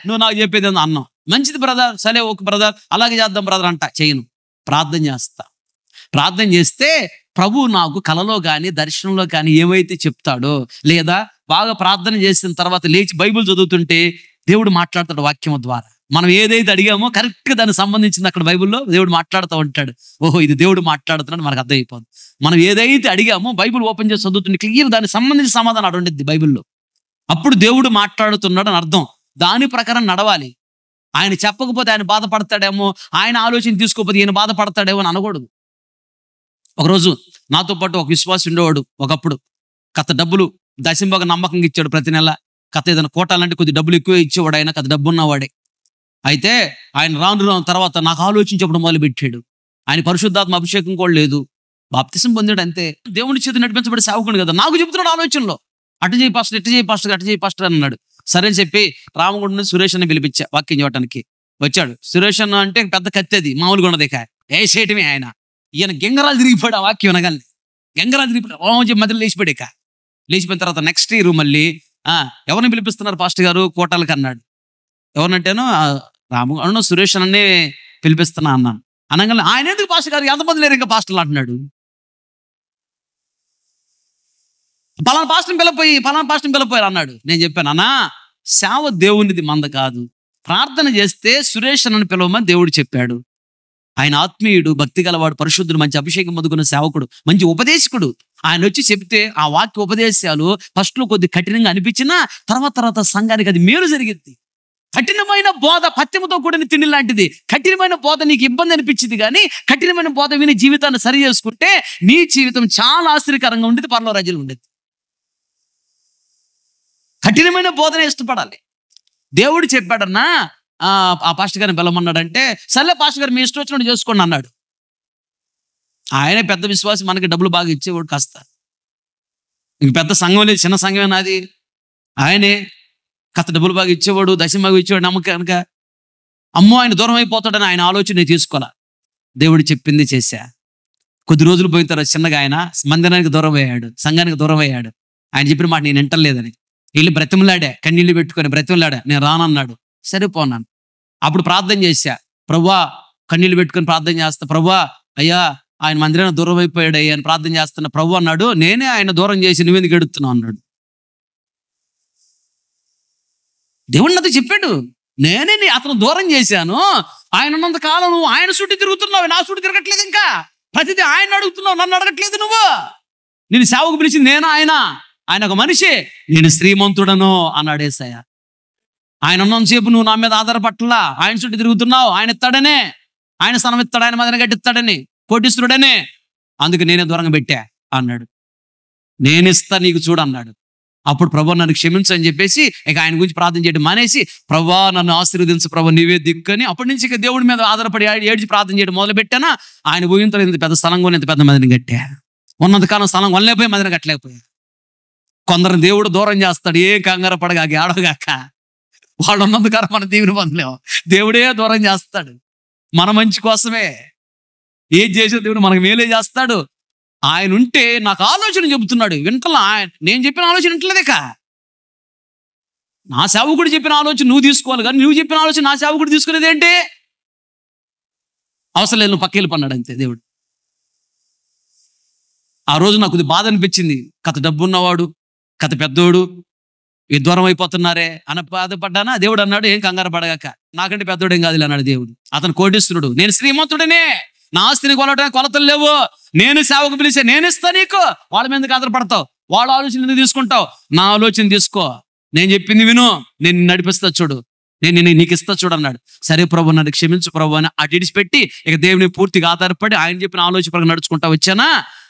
నువ్వు నాకు చెప్పేది అన్నావు, మంచిది బ్రదర్, సరే ఓకే బ్రదర్, అలాగే చేద్దాం బ్రదర్ అంట. చేయను. ప్రార్థన చేస్తా. ప్రార్థన చేస్తే ప్రభు నాకు కలలో కానీ దర్శనంలో కానీ ఏమైతే చెప్తాడో, లేదా బాగా ప్రార్థన చేసిన తర్వాత లేచి బైబిల్ చదువుతుంటే దేవుడు మాట్లాడతాడు వాక్యం ద్వారా. మనం ఏదైతే అడిగామో కరెక్ట్గా దానికి సంబంధించింది అక్కడ బైబిల్లో దేవుడు మాట్లాడుతూ ఉంటాడు. ఓహో ఇది దేవుడు మాట్లాడుతున్నాడు మనకు అర్థమైపోతుంది. మనం ఏదైతే అడిగామో బైబిల్ ఓపెన్ చేసి చదువుతుంటే క్లియర్ దానికి సంబంధించిన సమాధానం అక్కడ ఉండిద్ది బైబిల్లో. అప్పుడు దేవుడు మాట్లాడుతున్నాడు అని అర్థం. దాని ప్రకారం నడవాలి. ఆయన చెప్పకపోతే ఆయన బాధపడతాడేమో, ఆయన ఆలోచన తీసుకోకపోతే ఈయన బాధపడతాడేమో అని అనకూడదు. ఒకరోజు నాతో పాటు ఒక విశ్వాసి ఉండేవాడు. ఒకప్పుడు కథ డబ్బులు దశంభాగం నమ్మకంగా ఇచ్చాడు ప్రతి నెల. కథ ఏదైనా కోటాలంటే కొద్ది డబ్బులు ఎక్కువ ఇచ్చేవాడు ఆయన. కథ డబ్బు ఉన్నవాడే. అయితే ఆయన రాను తర్వాత నాకు ఆలోచించడం మొదలు పెట్టాడు. ఆయన పరిశుద్ధాత్మ అభిషేకం కూడా లేదు, బాప్తిసం పొందాడు అంతే. దేవుని చేతి నడిపించబడి సేవకుడు కదా. నాకు చెబుతున్నాడు ఆలోచనలో, అటు చేయి పాస్టర్, ఇటు చేయి పాస్టర్, అటు చేయి పాస్టర్ అన్నాడు. సరే అని చెప్పి రామగుండ సురేష్ అని పిలిపించా వాక్యం చూడటానికి. వచ్చాడు. సురేష్ అన్న అంటే పెద్ద కత్తి, అది మామూలుగా ఉన్నది. వేసేయటమే ఆయన. ఈయన గెంగరాలు తిరిగిపోయాడు ఆ వాక్యం వినగానే. గెంగరాలు తిరిగిపోయాడు. మధ్యలో లేచిపోయాడు. లేచిపోయిన తర్వాత నెక్స్ట్ ఇయర్ మళ్ళీ ఎవరిని పిలిపిస్తున్నారు పాస్టర్ గారు కోటాలకు అన్నాడు. ఎవరినంటేనో రామగుండ సురేష్ అన్నే పిలిపిస్తున్నా అన్నాను. అనగానే ఆయన ఎందుకు పాస్టర్ గారు, ఎంతమంది లేరు ఇంకా పాస్టర్లు అంటున్నాడు. పలానా పాస్టర్ని పిలపోయి అన్నాడు. నేను చెప్పాను, అన్నా సేవ దేవునిది, మంద కాదు. ప్రార్థన చేస్తే సురేష్ అన్నని పిలవమని దేవుడు చెప్పాడు. ఆయన ఆత్మీయుడు, భక్తి గలవాడు, పరిశుద్ధుడు, మంచి అభిషేకం పొందుకున్న సేవకుడు, మంచి ఉపదేశకుడు. ఆయన వచ్చి చెప్తే ఆ వాక్య ఉపదేశాలు ఫస్ట్లో కొద్ది కఠినంగా అనిపించినా తర్వాత సంఘానికి అది మేలు జరిగింది. కఠినమైన బోధ పత్యముతో కూడిన తిండి లాంటిది. కఠినమైన బోధ నీకు ఇబ్బంది అనిపించింది కానీ కఠినమైన బోధ విని జీవితాన్ని సరి చేసుకుంటే నీ జీవితం చాలా ఆశ్చర్యకరంగా ఉండేది, పరలోక రాజ్యంలో ఉండేది. కఠినమైన బోధనే ఇష్టపడాలి. దేవుడు చెప్పాడన్నా ఆ పాస్టర్ గారిని పిలవమన్నాడంటే సర్లే పాస్టర్ గారు మీ ఇష్టం వచ్చినట్టు చేసుకోండి అన్నాడు. ఆయనే పెద్ద విశ్వాసి, మనకి డబ్బులు బాగా ఇచ్చేవాడు. కాస్త ఇంక పెద్ద సంఘం లేదు, చిన్న సంఘమే నాది. ఆయనే కాస్త డబ్బులు బాగా ఇచ్చేవాడు, దశం బాగా ఇచ్చేవాడు. నమ్మకానుక అమ్మో ఆయన దూరం అయిపోతాడని ఆయన ఆలోచన నేను తీసుకోవాలా. దేవుడు చెప్పింది చేశా. కొద్ది రోజులు పోయిన తర్వాత చిన్నగా ఆయన మందిరానికి దూరం అయ్యాడు, సంఘానికి దూరం అయ్యాడు. ఆయన చెప్పిన మాట నేను వింటలేదని వెళ్ళి బ్రతిమలాడా, కన్నీళ్ళు పెట్టుకొని బ్రతిమలాడా. నేను రానన్నాడు. సరిపోన్నాను. అప్పుడు ప్రార్థన చేశా, ప్రభువా కన్నీళ్ళు పెట్టుకొని ప్రార్థన చేస్తా, ప్రభువా అయ్యా ఆయన మందిరానికి దూరం అయిపోయాడు అయ్యా అని ప్రార్థన చేస్తున్నా. ప్రభు అన్నాడు, నేనే ఆయన దూరం చేసి నువ్వెందుకు ఎడుతున్నావు అన్నాడు. దేవుడు నాతో చెప్పాడు, నేనే అతను దూరం చేశాను. ఆయన ఉన్నంత కాలం నువ్వు ఆయన చుట్టూ తిరుగుతున్నావు, నా చుట్టూ తిరగట్లేదు. ఇంకా ప్రతిదీ ఆయన అడుగుతున్నావు, నన్ను అడగట్లేదు. నువ్వు నేను సేవకు పిలిచింది నేను, ఆయన ఒక మనిషి, నేను శ్రీమంతుడను అన్నాడు యేసయ్య. ఆయన ఉన్నంతసేపు నువ్వు నా మీద ఆధారపట్లా, ఆయన చుట్టూ తిరుగుతున్నావు. ఆయన ఇస్తాడనే, ఆయన స్థలం ఇస్తాడు, ఆయన మదన గట్టిస్తాడని, కోటీశ్వరుడనే, అందుకు నేనే దూరంగా పెట్టా అన్నాడు. నేనిస్తా నీకు చూడు అన్నాడు. అప్పుడు ప్రభు నన్ను క్షమించని చెప్పేసి ఇక ఆయన గురించి ప్రార్థన చేయడం మానేసి, ప్రభా నన్ను ఆశీర్వదించు ప్రభు నీవే దిక్కని అప్పటి నుంచి ఇక దేవుడి మీద ఆధారపడి ఏడ్చి ప్రార్థన చేయడం మొదలు పెట్టానా. ఆయన ఊహింతలో ఇంత పెద్ద స్థలం కొని ఇంత పెద్ద మదిని కట్టా. ఉన్నంతకాలం స్థలం కొనలేకపోయి మదిన కట్టలేకపోయా. కొందరు దేవుడు దూరం చేస్తాడు, ఏ కంగారు పడగాక ఆడగాక. వాళ్ళు ఉన్నంతకాలం మన దేవుని పొందలేము, దేవుడే దూరం చేస్తాడు మన మంచి కోసమే. ఏది చేసే దేవుడు మనకు మేలే చేస్తాడు. ఆయన ఉంటే నాకు ఆలోచన చెబుతున్నాడు, వింటలా. నేను చెప్పిన ఆలోచన వింటలేదేక. నా సేవకుడు చెప్పిన ఆలోచన నువ్వు తీసుకోవాలి, కానీ నువ్వు చెప్పిన ఆలోచన నా సేవకుడు తీసుకునేది ఏంటి? అవసరం లేదు, నువ్వు పక్కెళ్ళి పన్నాడు అంతే దేవుడు. ఆ రోజు నాకు కొద్ది బాధ అనిపించింది. కథ డబ్బు ఉన్నవాడు, కథ పెద్దోడు, ఈ దూరం అయిపోతున్నారే అని బాధపడ్డానా. దేవుడు అన్నాడు, ఏం కంగారు పడగాక, నాకంటే పెద్దోడేం కాదు అన్నాడు దేవుడు. అతను కోటీశ్వరుడు, నేను శ్రీమంతుడనే, నా ఆస్తిని కొలవడానికి కొలతలు లేవు. నేను సేవకు పిలిచే, నేను ఇస్తా నీకు. వాళ్ళ మీద ఎందుకు ఆధారపడతావు? వాళ్ళ ఆలోచన ఎందుకు తీసుకుంటావు? నా ఆలోచన తీసుకో, నేను చెప్పింది విను, నేను నడిపిస్తా చూడు, నేను నీకు ఇస్తా చూడు అన్నాడు. సరే ప్రభు, నన్ను క్షమించు ప్రభు అని అటు ఇడిచిపెట్టి ఇక దేవుని పూర్తిగా ఆధారపడి ఆయన చెప్పిన ఆలోచన ప్రకారం నడుచుకుంటా వచ్చానా,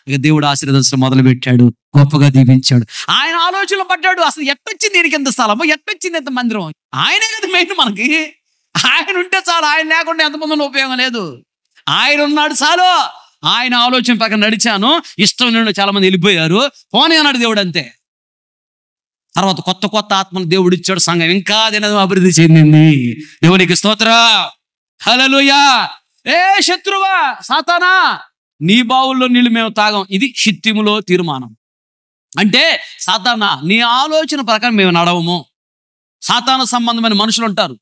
ఇక దేవుడు ఆశీర్వదించడం మొదలు పెట్టాడు, గొప్పగా దీవించాడు. ఆయన ఆలోచనలు పడ్డాడు. అసలు ఎట్టొచ్చింది దీనికి ఎంత స్థలము, ఎట్టొచ్చింది ఎంత మందిరం? ఆయనే కదా మెయిన్ మనకి. ఆయన ఉంటే చాలు, ఆయన లేకుండా ఎంతమంది ఉపయోగం లేదు. ఆయన ఉన్నాడు చాలు. ఆయన ఆలోచన ప్రకారం నడిచాను, ఇష్టం నుండి చాలా మంది వెళ్ళిపోయారు, పోనీ అన్నాడు దేవుడు, అంతే. తర్వాత కొత్త కొత్త ఆత్మను దేవుడు ఇచ్చాడు, సంఘం ఇంకా దినం అభివృద్ధి చెందింది. దేవునికి స్తోత్రం, హల్లెలూయా. ఏ శత్రువా, సాతానా, నీ బావుల్లో నీళ్ళు మేము తాగం. ఇది షిత్తిములో తీర్మానం. అంటే సాతానా, నీ ఆలోచన ప్రకారం మేము నడవము. సాతాన సంబంధమైన మనుషులు ఉంటారు.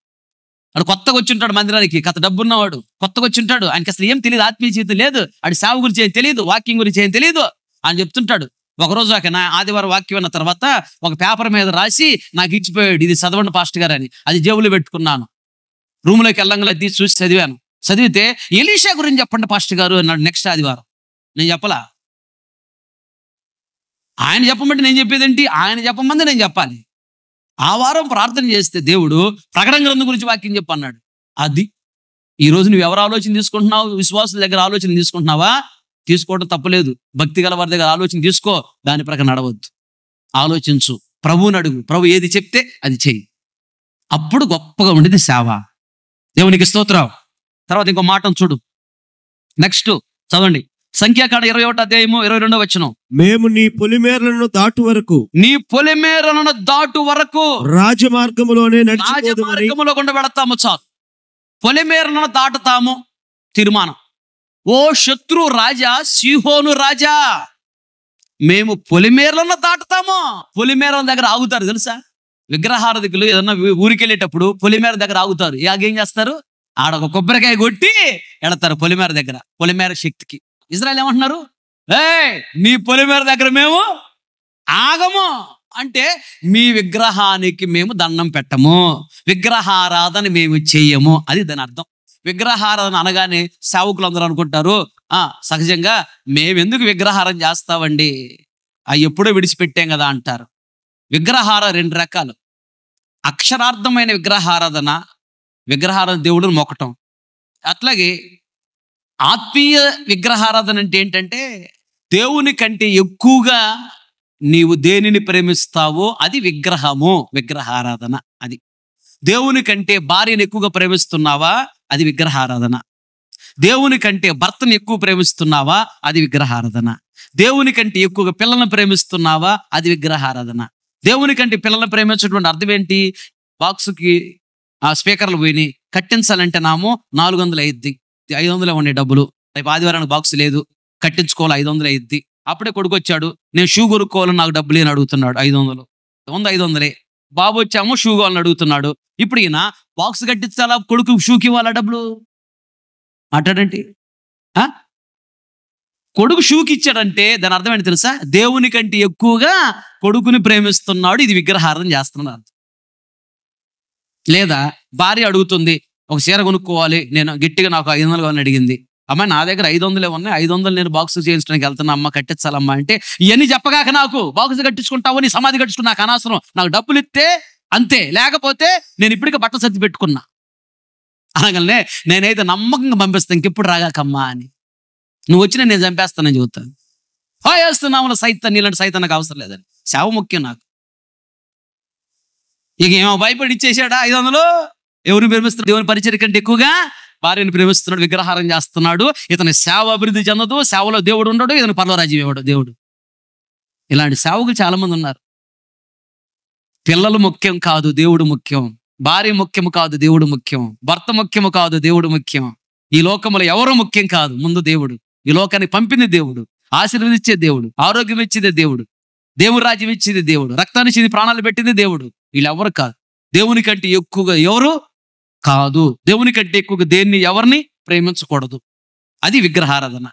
వాడు కొత్తగా వచ్చి ఉంటాడు మందిరానికి, కథ డబ్బున్నవాడు కొత్తగా వచ్చి ఉంటాడు, ఆయనకి అసలు ఏం తెలియదు, ఆత్మీయ జీవితం లేదు, ఆడి సేవ గురించి ఏం తెలియదు, వాక్యం గురించి ఏం తెలియదు. ఆయన చెప్తుంటాడు. ఒకరోజు నా ఆదివారం వాక్యం అన్న తర్వాత ఒక పేపర్ మీద రాసి నాకు ఇచ్చిపోయాడు, ఇది చదవండి పాస్టర్ గారు అని. అది జేబులో పెట్టుకున్నాను. రూమ్లోకి వెళ్ళంగా తీసి చూసి చదివాను. చదివితే ఎలీషా గురించి చెప్పండి పాస్టర్ గారు అన్నాడు. నెక్స్ట్ ఆదివారం నేను చెప్పలా. ఆయన చెప్పమంటే నేను చెప్పేదేంటి? ఆయన చెప్పమంది నేను చెప్పాలి. ఆ వారం ప్రార్థన చేస్తే దేవుడు ప్రకటన గ్రంథం గురించి వాక్యం చెప్పన్నాడు. అది ఈరోజు నువ్వు ఎవరు ఆలోచన తీసుకుంటున్నావు? విశ్వాసుల దగ్గర ఆలోచన తీసుకుంటున్నావా? తీసుకోవడం తప్పలేదు. భక్తి గల వారి దగ్గర ఆలోచన తీసుకో, దాని ప్రకారం నడవద్దు. ఆలోచించు, ప్రభువుని అడుగు, ప్రభు ఏది చెప్తే అది చెయ్యి. అప్పుడు గొప్పగా ఉండేది సేవ. దేవునికి స్తోత్రం. తర్వాత ఇంకో మాటను చూడు, నెక్స్ట్ చదవండి. సంఖ్యాకాండ 21వ అధ్యాయము 22వ వచనం. మేము నీ పొలిమేరలను దాటు వరకు, నీ పొలిమేరలను దాటు వరకు రాజమార్గములోనే నడిచిపోదుమని, రాజమార్గములో గుండా వెళతాము. చాలు, పొలిమేరలను దాటుతాము. తీర్మానం. ఓ శత్రు రాజా, సీహోను రాజా, మేము పొలిమేరలను దాటుతాము. పొలిమేరల దగ్గర ఆగుతారు తెలుసా? విగ్రహారాధికులు ఏదన్నా ఊరికి వెళ్ళేటప్పుడు పొలిమేర దగ్గర ఆగుతారు. ఏం చేస్తారు? ఆడ ఒక కొబ్బరికాయ కొట్టి ఎడతారు పొలిమేర దగ్గర, పొలిమేర శక్తికి. ఇజ్రాయెల్ ఏమంటున్నారు? మీ పొలిమేర దగ్గర మేము ఆగము అంటే మీ విగ్రహానికి మేము దండం పెట్టము, విగ్రహారాధన మేము చెయ్యము. అది దాని అర్థం. విగ్రహారాధన అనగానే సేవకులు అందరూ అనుకుంటారు, సహజంగా మేమెందుకు విగ్రహారం చేస్తామండి, అవి ఎప్పుడో విడిచిపెట్టాం కదా అంటారు. విగ్రహారం 2 రకాలు. అక్షరార్థమైన విగ్రహారాధన, విగ్రహారాధన దేవుడిని మొక్కటం. అట్లాగే ఆత్మీయ విగ్రహారాధన అంటే ఏంటంటే దేవుని కంటే ఎక్కువగా నీవు దేనిని ప్రేమిస్తావో అది విగ్రహము, విగ్రహారాధన. అది దేవుని కంటే భార్యను ఎక్కువగా ప్రేమిస్తున్నావా, అది విగ్రహారాధన. దేవుని కంటే భర్తను ఎక్కువ ప్రేమిస్తున్నావా, అది విగ్రహారాధన. దేవుని కంటే ఎక్కువగా పిల్లలను ప్రేమిస్తున్నావా, అది విగ్రహారాధన. దేవుని కంటే పిల్లలను ప్రేమించేటువంటి అర్థం ఏంటి? బాక్స్కి స్పీకర్లు పోయినాయి, కట్టించాలంటే నామో 400 అయ్యిద్ది, 500 ఉండే డబ్బులు. రేపు ఆదివారానికి బాక్స్ లేదు, కట్టించుకోవాలి, 500 అయ్యిద్ది. అప్పుడే కొడుకు వచ్చాడు, నేను షూ కొనుక్కోవాలని నాకు డబ్బులు అని అడుగుతున్నాడు. 500 500. బాబు వచ్చాము షూ కావాలని అడుగుతున్నాడు. ఇప్పుడు ఈయన బాక్స్ కట్టించాలా, కొడుకు షూకి ఇవ్వాలా డబ్బులు? మాట్లాడండి. కొడుకు షూకి ఇచ్చాడంటే దాని అర్థం ఏంటి తెలుసా? దేవుని కంటే ఎక్కువగా కొడుకుని ప్రేమిస్తున్నాడు, ఇది విగ్రహారాధన చేస్తున్నాడు. లేదా భార్య అడుగుతుంది, ఒక చీర కొనుక్కోవాలి, నేను గట్టిగా నాకు 500 కావాలని అడిగింది. అమ్మ నా దగ్గర 500 ఉన్నాయి, 500 నేను బాక్స్ చేయించడానికి వెళ్తున్నా, అమ్మ కట్టించాలమ్మా అంటే, ఇవన్నీ చెప్పగాక నాకు బాక్స్ కట్టించుకుంటావు, నీ సమాధి కట్టించుకున్నా నాకు అనవసరం, నాకు డబ్బులు ఇస్తే అంతే, లేకపోతే నేను ఇప్పటికే బట్టలు సర్ది పెట్టుకున్నా అనగలనే నేనైతే నమ్మకంగా పంపిస్తాను, ఇంకెప్పుడు రాగాకమ్మా అని. నువ్వు వచ్చినా నేను చంపేస్తానని చెబుతాను. వేస్తున్నాము సైతం, నీలాంటి సైతం నాకు అవసరం లేదని. సేవ ముఖ్యం నాకు. ఇక ఏమో భయపడి ఇచ్చేసాడా 500? ఎవరిని ప్రేమిస్తున్నాడు? దేవుని పరిచర్య కంటే ఎక్కువగా భార్యను ప్రేమిస్తున్నాడు, విగ్రహారం చేస్తున్నాడు. ఇతని సేవ అభివృద్ధి చెందదు, సేవలో దేవుడు ఉండడు, ఇతను పరలోరాజ్యం ఇవ్వడు దేవుడు. ఇలాంటి సేవకులు చాలా మంది ఉన్నారు. పిల్లలు ముఖ్యం కాదు, దేవుడు ముఖ్యం. భార్య ముఖ్యము కాదు, దేవుడు ముఖ్యం. భర్త ముఖ్యము కాదు, దేవుడు ముఖ్యం. ఈ లోకంలో ఎవరు ముఖ్యం కాదు, ముందు దేవుడు. ఈ లోకాన్ని పంపింది దేవుడు, ఆశీర్వదించే దేవుడు, ఆరోగ్యం ఇచ్చేది దేవుడు, దేవుడు రాజ్యం ఇచ్చేది దేవుడు, రక్తాన్ని ఇచ్చేది, ప్రాణాలు పెట్టింది దేవుడు. వీళ్ళెవరు కాదు. దేవుని కంటే ఎక్కువగా ఎవరు కాదు. దేవుని కంటే ఎక్కువగా దేన్ని ఎవరిని ప్రేమించకూడదు. అది విగ్రహారాధన.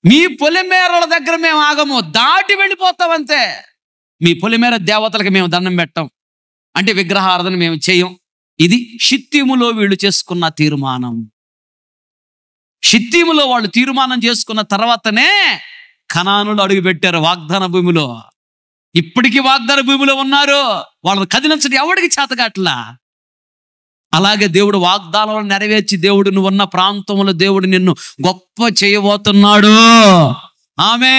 మీ పొలిమేరల దగ్గర మేము ఆగము, దాటి వెళ్ళిపోతామంతే. మీ పొలిమేర దేవతలకు మేము దండం పెట్టాం అంటే విగ్రహారాధన మేము చేయం. ఇది షిత్తీములో వీళ్ళు చేసుకున్న తీర్మానం. షిత్తీములో వాళ్ళు తీర్మానం చేసుకున్న తర్వాతనే కనానులు అడుగుపెట్టారు వాగ్దాన భూమిలో. ఇప్పటికీ వాగ్దాన భూమిలో ఉన్నారు. వాళ్ళని కదిలించడం ఎవడికి చేతగాట్లా. అలాగే దేవుడు వాగ్దానాలను నెరవేర్చి దేవుడు నువ్వు ఉన్న ప్రాంతంలో దేవుడు నిన్ను గొప్ప చేయబోతున్నాడు. ఆమె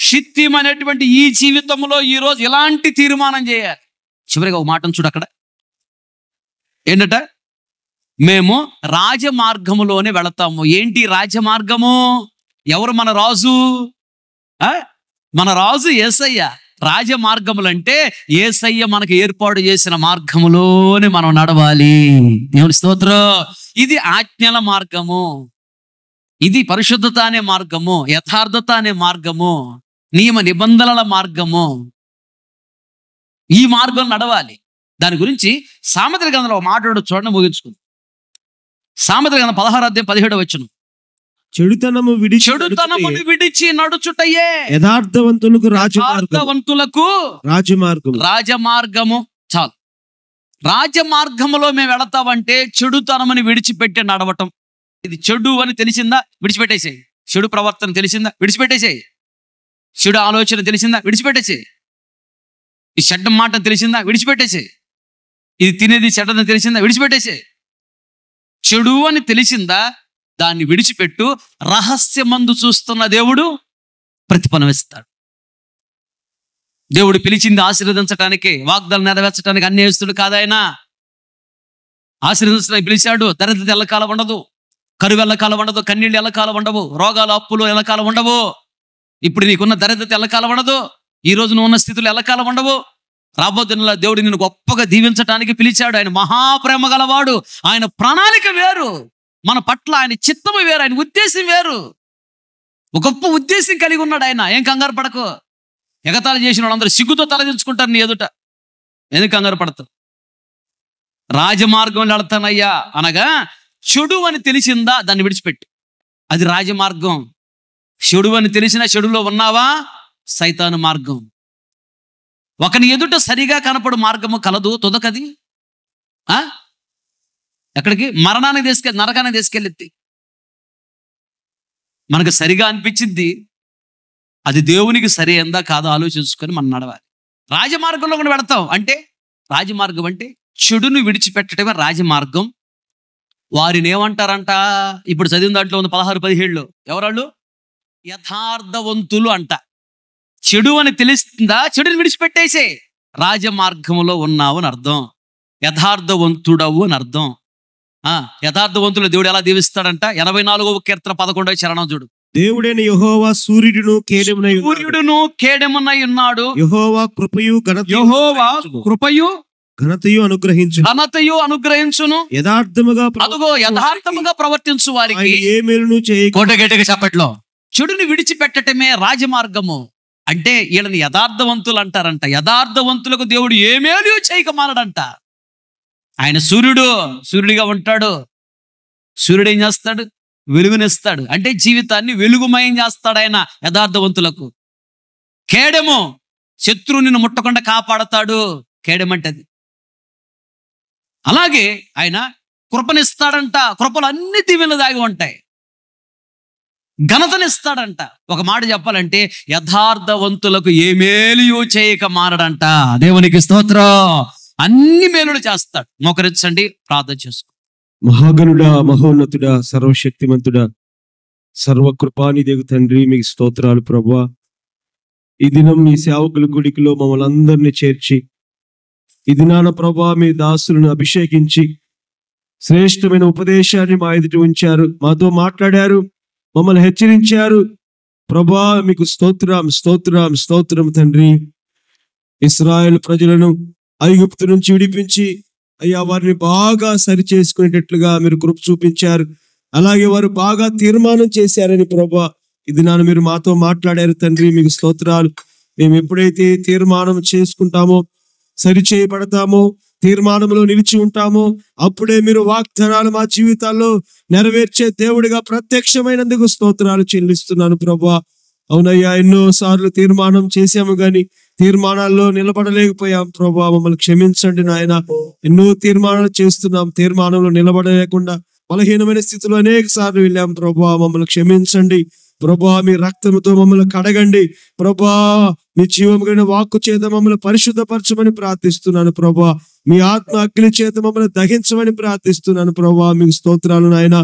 షిత్తీం అనేటువంటి ఈ జీవితంలో ఈరోజు ఇలాంటి తీర్మానం చేయాలి. చివరిగా ఒక మాటను చూడు అక్కడ ఏంటట, మేము రాజమార్గములోనే వెళతాము. ఏంటి రాజమార్గము? ఎవరు మన రాజు? మన రాజు యేసయ్య. రాజమార్గములంటే యేసయ్య మనకు ఏర్పాటు చేసిన మార్గములోనే మనం నడవాలి. దేవుని స్తోత్రం. ఇది ఆజ్ఞల మార్గము, ఇది పరిశుద్ధత అనే మార్గము, యథార్థత అనే మార్గము, నియమ నిబంధనల మార్గము. ఈ మార్గం నడవాలి. దాని గురించి సామెతల గ్రంథంలో మాట్లాడు చూడండి, ముగించుకుంది. సామెతల గ్రంథం 16:17 చెడుతనము విడిచి నడుచుటయే యథార్థవంతులకు రాజమార్గము. చాలు. రాజమార్గములో మేము వెళతామంటే చెడుతనముని విడిచిపెట్టి నడవటం. ఇది చెడు అని తెలిసిందా, విడిచిపెట్టేసేయి. చెడు ప్రవర్తన తెలిసిందా, విడిచిపెట్టేసేయి. చెడు ఆలోచన తెలిసిందా, విడిచిపెట్టేసేయి. ఈ చెడ్డ మాట తెలిసిందా, విడిచిపెట్టేసేయి. ఇది తినేది చెడ్డని తెలిసిందా, విడిచిపెట్టేసేయి. చెడు అని తెలిసిందా, దాన్ని విడిచిపెట్టు. రహస్యమందు చూస్తున్న దేవుడు ప్రతిఫలం ఇస్తాడు. దేవుడు పిలిచింది ఆశీర్వదించడానికి, వాగ్దానం నెరవేర్చడానికి అన్యాయస్తుడు కాదాయన. ఆశీర్వదించడానికి పిలిచాడు. దరిద్రత ఎల్లకాలం ఉండదు, కరువు ఎల్లకాలం ఉండదు, కన్నీళ్ళు ఎల్లకాలం ఉండవు, రోగాలు అప్పులు ఎల్లకాలం ఉండవు. ఇప్పుడు నీకున్న దరిద్రత ఎల్లకాలం ఉండదు, ఈ రోజు నువ్వు ఉన్న స్థితులు ఎల్లకాలం ఉండవు. రాబోతున్న దేవుడు నిన్ను గొప్పగా దీవించడానికి పిలిచాడు. ఆయన మహాప్రేమ గలవాడు. ఆయన ప్రణాళిక వేరు, మన పట్ల ఆయన చిత్తము వేరు, ఆయన ఉద్దేశం వేరు. ఒక గొప్ప ఉద్దేశం కలిగి ఉన్నాడు ఆయన. ఏం కంగారు పడకు. ఎగతాళి చేసిన వాళ్ళందరూ సిగ్గుతో తలదించుకుంటారు నీ ఎదుట. ఎందుకు కంగారు పడతావు? రాజమార్గంలో వెళతానయ్యా అనగా చెడు అని తెలిసిందా, దాన్ని విడిచిపెట్టు. అది రాజమార్గం. చెడు అని తెలిసినా చెడులో ఉన్నావా, సైతాను మార్గం. ఒకని ఎదుట సరిగా కనపడు మార్గము కలదు, తుదకది ఎక్కడికి? మరణానికి తీసుకెళ్ళి, నరకానికి తీసుకెళ్ళి. మనకు సరిగా అనిపించింది, అది దేవునికి సరి ఎందా కాదో ఆలోచించుకొని మనం నడవాలి. రాజమార్గంలో కూడా వెళతాం అంటే, రాజమార్గం అంటే చెడును విడిచిపెట్టడమే రాజమార్గం. వారిని ఏమంటారంట? ఇప్పుడు చదివిన దాంట్లో ఉంది 16-17. ఎవరాళ్ళు? యథార్థవంతులు అంట. చెడు అని తెలుస్తుందా, చెడుని విడిచిపెట్టేసే. రాజమార్గంలో ఉన్నావు అని అర్థం, యథార్థవంతుడవు అని అర్థం. యథార్థవంతులు దేవుడు ఎలా దీవిస్తాడంట? 84వ కీర్తన 11వ చరణం చూడు. దేవుడైన యెహోవా సూర్యుడును కేడెమునై ఉన్నాడు. యెహోవా కృపయు ఘనతయు అనుగ్రహించును. యథార్థముగా ప్రవర్తించు వారికి ఏ మేలును చేయక. కోటగేటగా చెప్పట్లో చెడుని విడిచిపెట్టటమే రాజమార్గము. అంటే వీళ్ళని యథార్థవంతులు అంటారంట. యథార్థవంతులకు దేవుడు ఏ మేలు చేయక మానడంట. ఆయన సూర్యుడిగా ఉంటాడు. సూర్యుడు ఏం చేస్తాడు? వెలుగునిస్తాడు. అంటే జీవితాన్ని వెలుగుమయం చేస్తాడు ఆయన యథార్థవంతులకు. కేడెము, శత్రువుని ముట్టకుండా కాపాడతాడు. కేడెమంటది. అలాగే ఆయన కృపనిస్తాడంట. కృపలు అన్ని దీవెనలు దాగి ఉంటాయి. ఘనతనిస్తాడంట. ఒక మాట చెప్పాలంటే యథార్థవంతులకు ఏ మేలు చేయక మారడంట. దేవునికి స్తోత్రం. అన్ని మేలులు చేస్తాడు. మోకరించండి, ప్రార్థన చేసుకో. మహాగణుడా, మహోన్నతుడా, సర్వశక్తిమంతుడా, సర్వకృపానిదేవి తండ్రి, మీకు స్తోత్రాలు ప్రభువా. ఈ దినం మీ సేవకుల గుడికిలో మమ్మల్ని అందరినీ చేర్చి, ఈ దినాన ప్రభువా మీ దాసులను అభిషేకించి శ్రేష్టమైన ఉపదేశాన్ని మా ఎదుట ఉంచారు. మాతో మాట్లాడారు, మమ్మల్ని హెచ్చరించారు. ప్రభువా మీకు స్తోత్రం తండ్రి. ఇశ్రాయేలు ప్రజలను ఐగుప్తు నుంచి విడిపించి అయ్యా వారిని బాగా సరి చేసుకునేటట్లుగా మీరు కృప చూపించారు. అలాగే వారు బాగా తీర్మానం చేశారని ప్రభువా ఇది నాన్న మీరు మాతో మాట్లాడారు తండ్రి. మీకు స్తోత్రాలు. మేము ఎప్పుడైతే తీర్మానం చేసుకుంటామో, సరి చేయబడతామో, తీర్మానంలో నిలిచి ఉంటామో, అప్పుడే మీరు వాగ్దానాలు మా జీవితాల్లో నెరవేర్చే దేవుడిగా ప్రత్యక్షమైనందుకు స్తోత్రాలు చెల్లిస్తున్నాను ప్రభువా. అవునయ్యా, ఎన్నో సార్లు తీర్మానం చేశాము గాని తీర్మానాల్లో నిలబడలేకపోయాం ప్రభువా. మమ్మల్ని క్షమించండి నాయన. ఎన్నో తీర్మానాలు చేస్తున్నాం, తీర్మానంలో నిలబడలేకుండా బలహీనమైన స్థితిలో అనేక సార్లు వెళ్ళాం ప్రభా, మమ్మల్ని క్షమించండి ప్రభా. మీ రక్తంతో మమ్మల్ని కడగండి ప్రభా. మీ జీవం కలిగిన వాక్కు చేత మమ్మల్ని పరిశుద్ధపరచమని ప్రార్థిస్తున్నాను ప్రభా. మీ ఆత్మ అగ్ని చేత మమ్మల్ని దహించమని ప్రార్థిస్తున్నాను ప్రభా. మీకు స్తోత్రాలు నాయన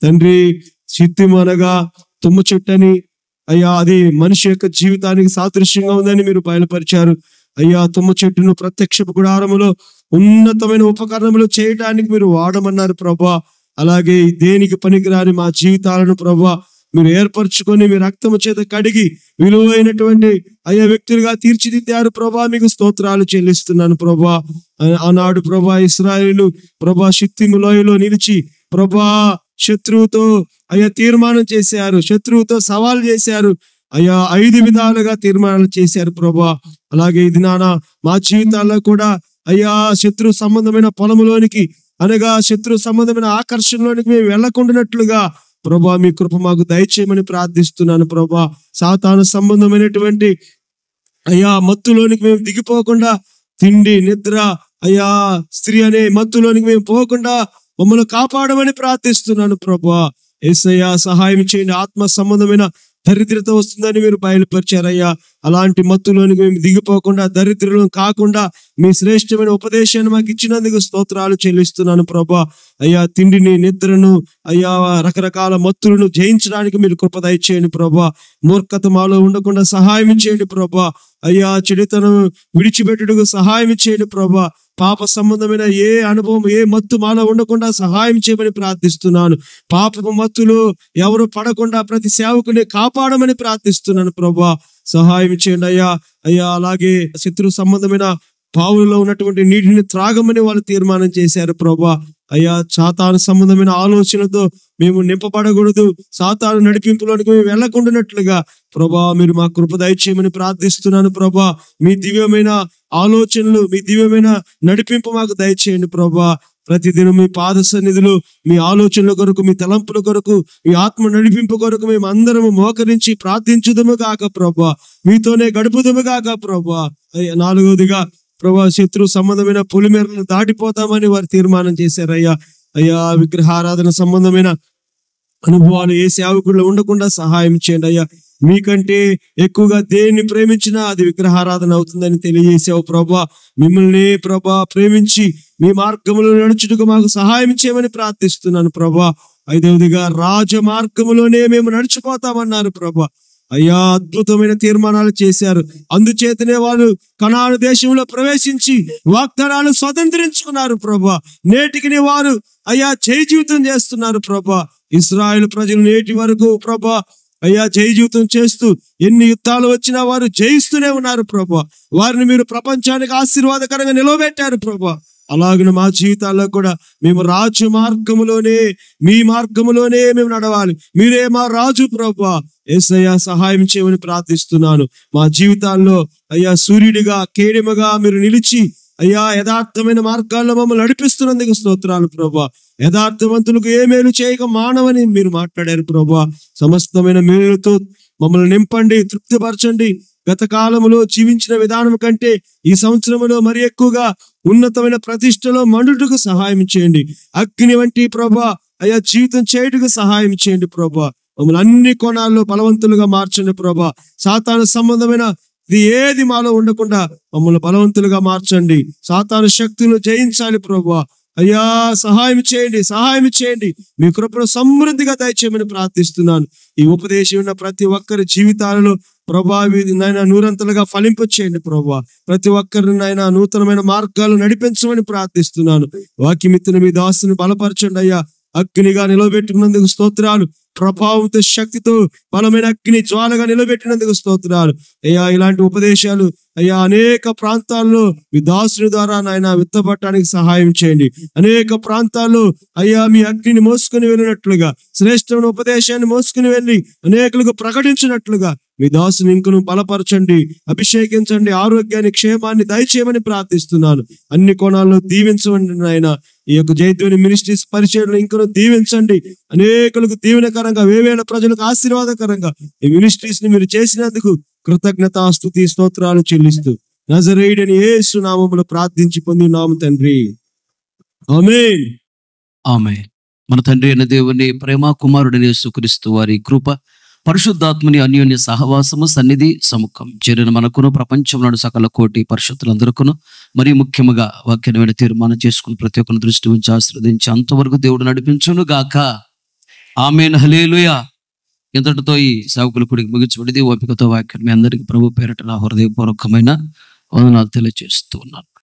తండ్రి. చిత్తం అనగా తుమ్మ చెట్టని అయ్యా, అది మనిషి యొక్క జీవితానికి సాదృశ్యంగా ఉందని మీరు బయలుపరిచారు అయ్యా. తుమ్మ చెట్టును ప్రత్యక్షపు గుడారములో ఉన్నతమైన ఉపకరణములు చేయడానికి మీరు వాడమన్నారు ప్రభా. అలాగే దేనికి పనికిరాని మా జీవితాలను ప్రభా మీరు ఏర్పరచుకొని మీ రక్తము చేత కడిగి విలువైనటువంటి అయ్యా వ్యక్తులుగా తీర్చిదిద్దారు ప్రభా. మీకు స్తోత్రాలు చెల్లిస్తున్నాను ప్రభా. ఆనాడు ప్రభా ఇశ్రాయేలు ప్రభా షిత్తీము లోయలో నిలిచి ప్రభా శత్రువుతో అయ్యా తీర్మానం చేశారు, శత్రువుతో సవాల్ చేశారు అయ్యా. 5 విధాలుగా తీర్మానాలు చేశారు ప్రభా. అలాగే ఇది మా జీవితాల్లో కూడా అయ్యా శత్రు సంబంధమైన పొలములోనికి అనగా శత్రు సంబంధమైన ఆకర్షణలోనికి మేము వెళ్ళకుండానట్లుగా ప్రభా మీ కృప మాకు దయచేయమని ప్రార్థిస్తున్నాను ప్రభా. సాతాను సంబంధమైనటువంటి అయ్యా మత్తులోనికి మేము దిగిపోకుండా, తిండి నిద్ర అయ్యా స్త్రీ అనే మత్తులోనికి మేము పోకుండా మమ్మల్ని కాపాడమని ప్రార్థిస్తున్నాను ప్రభా. యేసయ్యా సహాయం చేయండి. ఆత్మ సంబంధమైన దరిద్రత వస్తుందని మీరు బయలుపరిచారయ్యా. అలాంటి మత్తులోనికి మేము దిగిపోకుండా, దరిద్రులను కాకుండా మీ శ్రేష్టమైన ఉపదేశాన్ని మాకు ఇచ్చినందుకు స్తోత్రాలు చెల్లిస్తున్నాను ప్రభా. అయ్యా తిండిని నిద్రను అయ్యా రకరకాల మత్తులను జయించడానికి మీరు కృప దయచేయండి ప్రభా. మూర్ఖత మాలో ఉండకుండా సహాయం చేయండి ప్రభా. అయ్యా చెడుతనం విడిచిపెట్టుటకు సహాయం చేయండి ప్రభా. పాప సంబంధమైన ఏ అనుభవం, ఏ మత్తు మాలో ఉండకుండా సహాయం చేయమని ప్రార్థిస్తున్నాను. పాపపు మత్తులు ఎవరు పడకుండా ప్రతి సేవకుని కాపాడమని ప్రార్థిస్తున్నాను ప్రభా. సహాయం చేయండి అయ్యా. అయ్యా అలాగే శత్రు సంబంధమైన పావులలో ఉన్నటువంటి నీటిని త్రాగమని వాళ్ళు తీర్మానం చేశారు ప్రభా. అయ్యా సాతాను సంబంధమైన ఆలోచనతో మేము నింపబడకూడదు, సాతాను నడిపింపులోనికి మేము వెళ్ళకుండానట్లుగా ప్రభా మీరు మా కృప దయచేయమని ప్రార్థిస్తున్నాను ప్రభా. మీ దివ్యమైన ఆలోచనలు, మీ దివ్యమైన నడిపింపు మాకు దయచేయండి ప్రభా. ప్రతిదినం మీ పాద సన్నిధిలో మీ ఆలోచనల కొరకు, మీ తలంపుల కొరకు, మీ ఆత్మ నడిపింపు కొరకు మేము అందరము మోకరించి ప్రార్థించుదము గాక ప్రభా. మీతోనే గడుపుదము గాక ప్రభా. 4వదిగా ప్రభా శత్రు సంబంధమైన పొలిమేరలను దాటిపోతామని వారు తీర్మానం చేశారయ్యా. అయ్యా విగ్రహారాధన సంబంధమైన అనుభవాలు ఏ సేవకుల్లో ఉండకుండా సహాయం చేయండి అయ్యా. మీకంటే ఎక్కువగా దేన్ని ప్రేమించినా అది విగ్రహారాధన అవుతుందని తెలియజేసావు ప్రభా. మిమ్మల్ని ప్రభా ప్రేమించి మీ మార్గములో నడుచుటకు మాకు సహాయం చేయమని ప్రార్థిస్తున్నాను ప్రభా. 5వదిగా రాజ మార్గములోనే మేము నడిచిపోతామన్నారు ప్రభా. అయ్యా అద్భుతమైన తీర్మానాలు చేశారు. అందుచేతనే వారు కనాను దేశంలో ప్రవేశించి వాగ్దానాలు స్వతంత్రించుకున్నారు ప్రభా. నేటికి వారు అయ్యా జయ జీవితం చేస్తున్నారు ప్రభా. ఇశ్రాయేలు ప్రజలు నేటి వరకు ప్రభా అయ్యా జయ జీవితం చేస్తూ ఎన్ని యుద్ధాలు వచ్చినా వారు జయిస్తూనే ఉన్నారు ప్రభా. వారిని మీరు ప్రపంచానికి ఆశీర్వాదకరంగా నిలవబెట్టారు ప్రభా. అలాగే మా జీవితాల్లో కూడా మేము రాజు మార్గములోనే, మీ మార్గములోనే మేము నడవాలి. మీరే మా రాజు ప్రభా. యేసయ్యా సహాయం చేయమని ప్రార్థిస్తున్నాను. మా జీవితాల్లో అయ్యా సూర్యుడిగా కేడిమగా మీరు నిలిచి అయ్యా యథార్థమైన మార్గాల్లో మమ్మల్ని నడిపిస్తున్నందుకు స్తోత్రాలు ప్రభా. యథార్థవంతులకు ఏ మేలు చేయక మానవని మీరు మాట్లాడారు ప్రభా. సమస్తమైన మేలుతో మమ్మల్ని నింపండి, తృప్తిపరచండి. గత కాలంలో జీవించిన విధానం కంటే ఈ సంవత్సరంలో మరి ఎక్కువగా ఉన్నతమైన ప్రతిష్టలో మండుటకు సహాయం చేయండి. అగ్ని వంటి ప్రభా అయ్యా జీవితం చేయుటకు సహాయం చేయండి ప్రభా. మమ్మల్ని అన్ని కోణాల్లో బలవంతులుగా మార్చండి ప్రభా. సాతాను సంబంధమైన ఇది ఏది మాలో ఉండకుండా మమ్మల్ని బలవంతులుగా మార్చండి. సాతాను శక్తులను జయించాలి ప్రభా. అయ్యా సహాయం చేయండి, సహాయం చేయండి. మీ కృపను సమృద్ధిగా దయచేయమని ప్రార్థిస్తున్నాను. ఈ ఉపదేశం ఉన్న ప్రతి ఒక్కరి జీవితాలలో ప్రభా నాయన నూరంతలుగా ఫలింప చేయండి ప్రభా. ప్రతి ఒక్కరిని నాయన నూతనమైన మార్గాలు నడిపించమని ప్రార్థిస్తున్నాను. వాక్యమిత్తున మీ దాసుని బలపరచండి అయ్యా. అగ్నిగా నిలబెట్టుకున్నందుకు స్తోత్రాలు. ప్రభావంతో శక్తితో బలమైన అగ్ని జ్వాలగా నిలబెట్టినందుకు స్తోత్రాలు అయ్యా. ఇలాంటి ఉపదేశాలు అయ్యా అనేక ప్రాంతాల్లో మీ దాసుని ద్వారా నాయన విత్తబట్టడానికి సహాయం చేయండి. అనేక ప్రాంతాల్లో అయ్యా మీ అగ్నిని మోసుకుని వెళ్ళినట్లుగా, శ్రేష్టమైన ఉపదేశాన్ని మోసుకుని వెళ్ళి అనేకులకు ప్రకటించినట్లుగా మీ దాసుని ఇంకను బలపరచండి, అభిషేకించండి, ఆరోగ్యాన్ని క్షేమాన్ని దయచేయమని ప్రార్థిస్తున్నాను. అన్ని కోణాల్లో దీవించండి నాయన. ఈ యొక్క జైత్వని మినిస్ట్రీస్ పరిచయంలో ఇంకను దీవించండి. అనేకులకు దీవెనకరంగా, వేవేల ప్రజలకు ఆశీర్వాదకరంగా ఈ మినిస్ట్రీస్ ని మీరు చేసినందుకు కృతజ్ఞత స్తుతి స్తోత్రాలు చెల్లిస్తూ నజరేయుడని యేసు నామములో ప్రార్థించి పొందినాము తండ్రి. ఆమేన్. ఆమేన్. మన తండ్రి అయిన దేవుని ప్రేమ, కుమారుడని యేసుక్రీస్తు వారి కృప, పరిశుద్ధాత్మని అన్యోన్య సహవాసము, సన్నిధి, సముఖం చేరిన మనకును, ప్రపంచంలోని సకల కోటి పరిశుద్ధులందరికీ, మరి ముఖ్యముగా వాక్యమైన తీర్మానం చేసుకుని ప్రతి ఒక్కరిని దృష్టి ఉంచి ఆశీర్వదించి అంతవరకు దేవుడు నడిపించును గాక. ఆమేన్, హల్లెలూయా. ఇంతటితో ఈ సేవకుల కూడికి ముగించబడింది. ఓపికతో వాక్యం మీ అందరికీ ప్రభు పేరట నా హృదయపూర్వకమైన వందనాలు తెలియజేస్తూ ఉన్నాను.